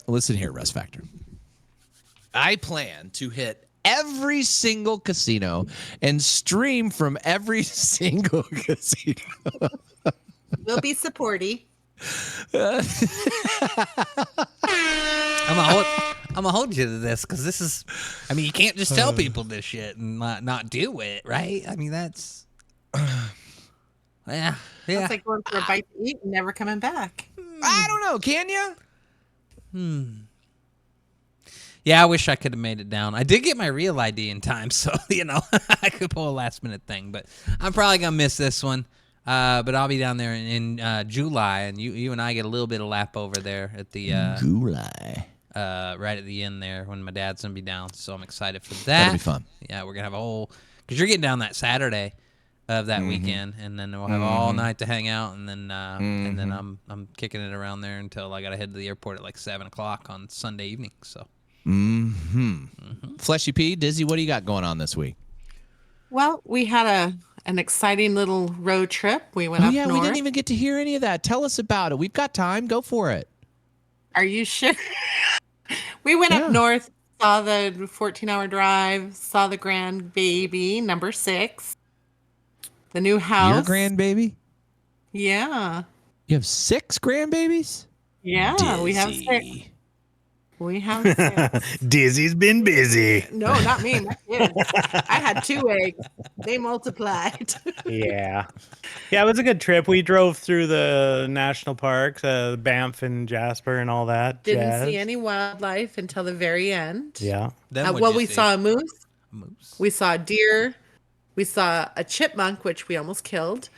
listen here, Russ Factor. I plan to hit every single casino and stream from every single casino. We'll be supporty. I'm gonna hold you to this because this is. I mean, you can't just tell people this shit and not do it, right? I mean, that's. Yeah. It's like going for a bite to eat and never coming back. I don't know. Can you? Yeah, I wish I could have made it down. I did get my real ID in time, so, I could pull a last-minute thing. But I'm probably going to miss this one. But I'll be down there in July, and you and I get a little bit of lap over there at the July. right at the end there when my dad's going to be down. So I'm excited for that. That'll be fun. Yeah, we're going to have a whole... Because you're getting down that Saturday of that weekend, and then we'll have all night to hang out, and then I'm kicking it around there until I got to head to the airport at like 7 o'clock on Sunday evening, so... Fleshy P, Dizzy, what do you got going on this week? Well, we had an exciting little road trip. We went up north. We didn't even get to hear any of that. Tell us about it. We've got time. Go for it. Are you sure? We went up north, saw the 14-hour drive, saw the grandbaby, number 6, the new house. Your grandbaby? Yeah. You have 6 grandbabies? Yeah, Dizzy. we have 6. We have 6. Dizzy's been busy. No, not me. My kids. I had 2 eggs. They multiplied. Yeah, it was a good trip. We drove through the national parks, Banff and Jasper and all that. Didn't see any wildlife until the very end. Yeah. We saw a moose. We saw a deer. We saw a chipmunk, which we almost killed.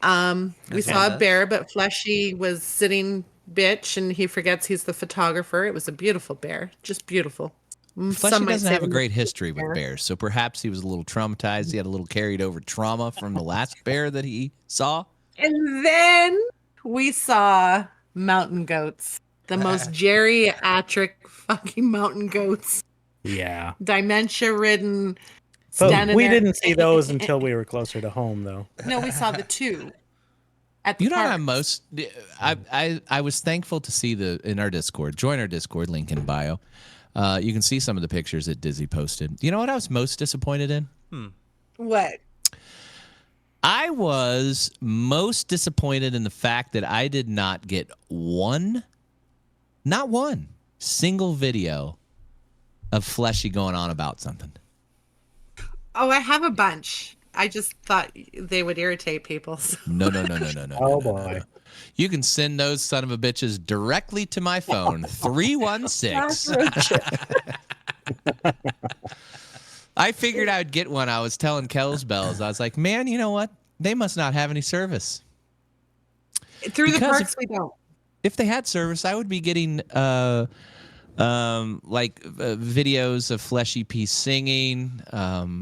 We saw a bear, but Fleshy was sitting bitch, and he forgets he's the photographer. It was a beautiful bear, just beautiful. Fleshy doesn't have a great history with bears, so perhaps he was a little traumatized. He had a little carried over trauma from the last bear that he saw. And then we saw mountain goats, the most geriatric fucking mountain goats. Yeah. Dementia-ridden. But we didn't see those until we were closer to home, though. No, we saw the 2. At the You know what park. I was thankful to see in our Discord. Join our Discord, link in bio. You can see some of the pictures that Dizzy posted. You know what I was most disappointed in? What? I was most disappointed in the fact that I did not get not one single video of Fleshy going on about something. Oh, I have a bunch. I just thought they would irritate people. So. No. Oh, boy. You can send those son of a bitches directly to my phone, 316. I figured I would get one. I was telling Kells Bells. I was like, man, you know what? They must not have any service. Through the parks, we don't. If they had service, I would be getting videos of Fleshy P singing,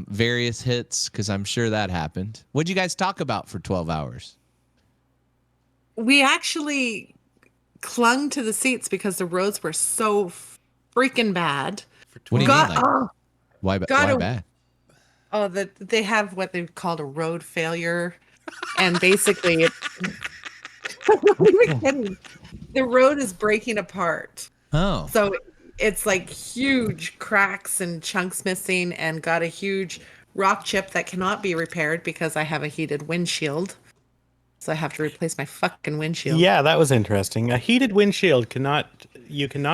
various hits, because I'm sure that happened. What'd you guys talk about for 12 hours? We actually clung to the seats because the roads were so freaking bad. What do you mean? Like, why bad? Oh, they have what they called a road failure, and basically, the road is breaking apart. Oh, so it's like huge cracks and chunks missing, and got a huge rock chip that cannot be repaired because I have a heated windshield. So I have to replace my fucking windshield. Yeah, that was interesting. A heated windshield cannot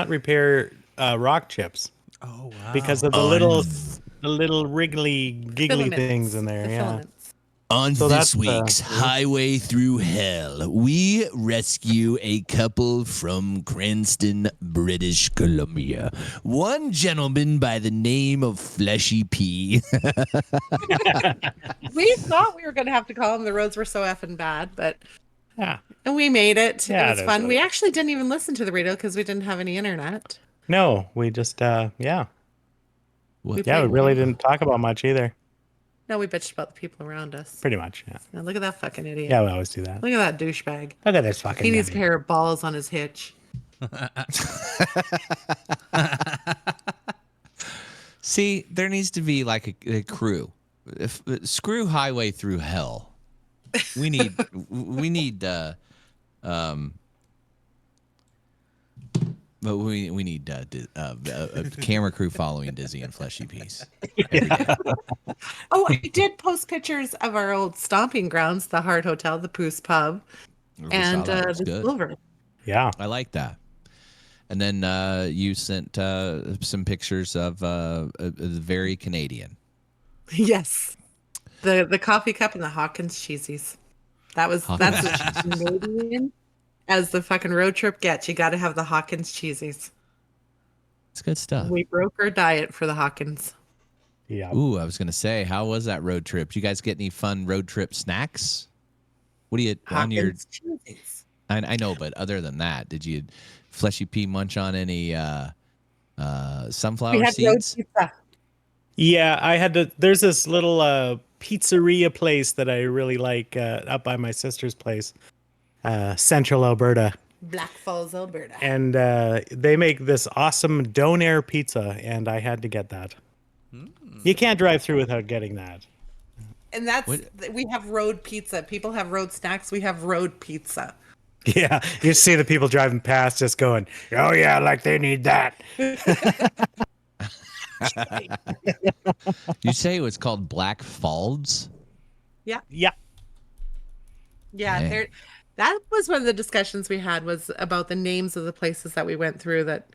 repair rock chips. Oh wow! Because of the little wriggly giggly things in there. Yeah. On this week's Highway Through Hell, we rescue a couple from Cranston, British Columbia. One gentleman by the name of Fleshy P. We thought we were going to have to call him. The roads were so effing bad, but yeah, and we made it. Yeah, it was fun. We actually didn't even listen to the radio because we didn't have any internet. No, we just What? We really didn't talk about much either. No, we bitched about the people around us. Pretty much, yeah. Now, look at that fucking idiot. Yeah, we always do that. Look at that douchebag. Look at this fucking He needs a pair of balls on his hitch. See, there needs to be like a crew. Screw Highway Through Hell. We need but we need a camera crew following Dizzy and Fleshy P's. Oh, I did post pictures of our old stomping grounds, the Hard Hotel, the Poos Pub, and the Silver. Yeah, I like that. And then you sent some pictures of very Canadian. Yes, the coffee cup and the Hawkins cheesies. That's as Canadian as the fucking road trip gets. You got to have the Hawkins cheesies. It's good stuff. We broke our diet for the Hawkins. Yeah. Ooh, I was gonna say, how was that road trip? Did you guys get any fun road trip snacks? What do you on your? Hawkins cheese. I know, but other than that, did you Fleshy P munch on any sunflower We had road seeds? pizza. Yeah, I had to. There's this little pizzeria place that I really like up by my sister's place, Central Alberta. Black Falls, Alberta. And they make this awesome donair pizza, and I had to get that. You can't drive through without getting that. And we have road pizza. People have road snacks. We have road pizza. Yeah, you see the people driving past just going, oh yeah, like they need that. You say it was called Black Falls? Yeah. Yeah. Yeah. Dang. That was one of the discussions we had, was about the names of the places that we went through that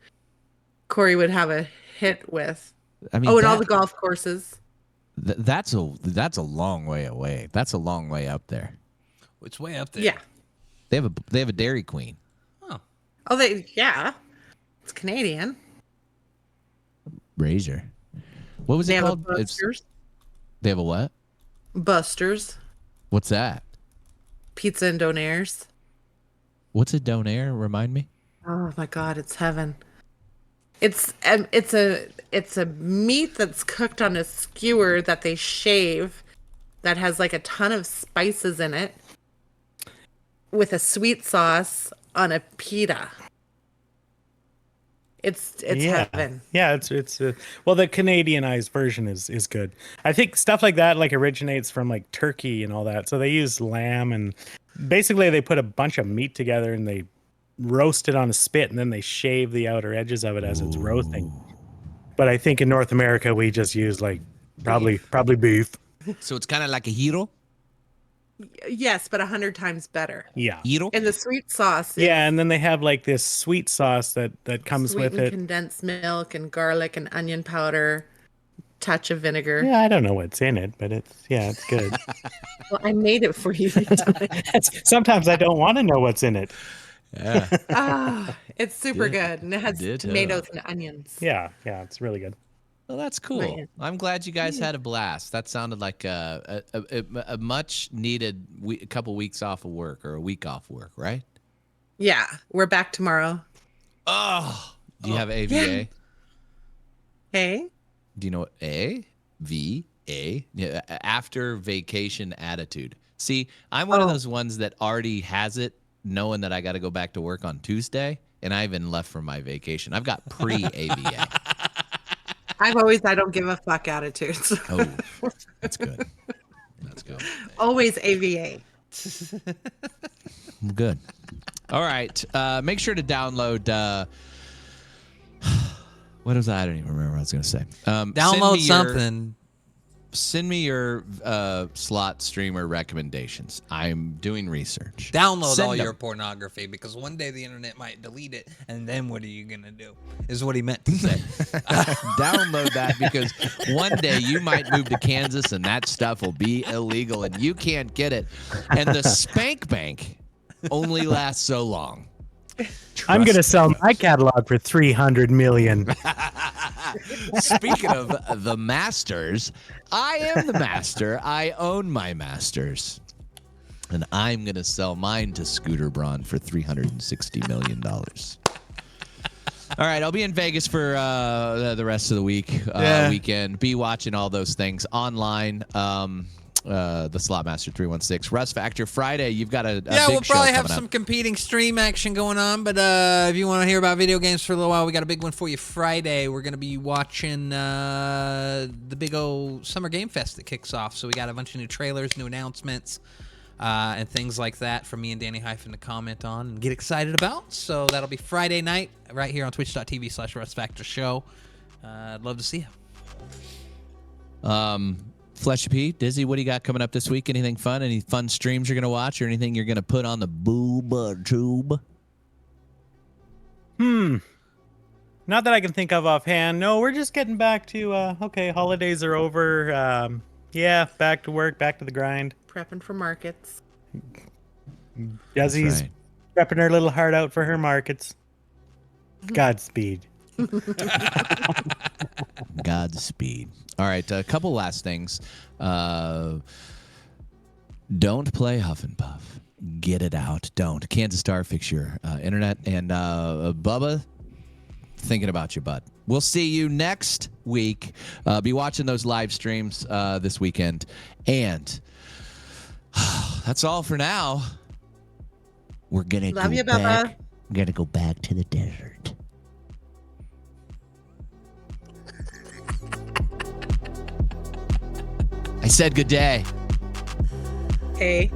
Corey would have a hit with. I mean, and all the golf courses. That's a long way away. That's a long way up there. It's way up there. Yeah. They have a Dairy Queen. Oh, yeah. It's Canadian. Razor. What was They it have called? a Buster's. They have a what? Buster's. What's that? Pizza and Donairs. What's a donair? Remind me. Oh my God, it's heaven. It's a meat that's cooked on a skewer that they shave, that has like a ton of spices in it, with a sweet sauce on a pita. It's heaven. Yeah, it's well, the Canadianized version is good. I think stuff like that originates from like Turkey and all that. So they use lamb, and basically they put a bunch of meat together and they roast it on a spit, and then they shave the outer edges of it as it's roasting. But I think in North America we just use like probably beef. So it's kind of like a hero. Yes, but 100 times better. Yeah. Hero. And the sweet sauce. Yeah, and then they have like this sweet sauce that comes with it. Condensed milk and garlic and onion powder, touch of vinegar. Yeah, I don't know what's in it, but it's good. Well, I made it for you. Sometimes I don't want to know what's in it. Yeah. It's super good, and it has tomatoes and onions. Yeah, it's really good. Well, that's cool. Man. I'm glad you guys had a blast. That sounded like a much needed couple weeks off of work, or a week off work, right? Yeah, we're back tomorrow. Oh, do you have AVA? Hey? Do you know what AVA? Yeah, after vacation attitude. See, I'm one of those ones that already has it, knowing that I got to go back to work on Tuesday, and I even left for my vacation. I've got pre-AVA. I don't give a fuck attitudes. Oh, that's good. Let's go. Always AVA. Good. All right. Make sure to download. What was that? I don't even remember what I was going to say. Download something. Send me your slot streamer recommendations. I'm doing research. Download all your pornography, because one day the internet might delete it, and then what are you going to do? Is what he meant to say. Download that, because one day you might move to Kansas and that stuff will be illegal and you can't get it. And the spank bank only lasts so long. I'm going to sell my catalog for $300 million. Speaking of the masters, I am the master. I own my masters. And I'm going to sell mine to Scooter Braun for $360 million. All right, I'll be in Vegas for the rest of the weekend. Be watching all those things online. The Slotmaster 316 Rust Factor Friday. You've got a big we'll probably show have coming some up. competing stream action going on, but if you want to hear about video games for a little while, we got a big one for you Friday. We're going to be watching the big old Summer Game Fest that kicks off, so we got a bunch of new trailers, new announcements, and things like that from me and Danny Hyphen to comment on and get excited about. So that'll be Friday night right here on twitch.tv/Rust Factor Show. I'd love to see you. Fleshy P, Dizzy, what do you got coming up this week? Anything fun? Any fun streams you're going to watch, or anything you're going to put on the booba tube? Not that I can think of offhand. No, we're just getting back to, holidays are over. Back to work, back to the grind. Prepping for markets. Dizzy's prepping her little heart out for her markets. Godspeed. Godspeed. All right, a couple last things. Don't play Huff and Puff. Get it out. Don't. Kansas Star, fix your internet. And Bubba, thinking about you, bud. We'll see you next week. Be watching those live streams this weekend. And that's all for now. We're going to Love you, Bubba. We're going to go back to the desert. I said good day. Hey.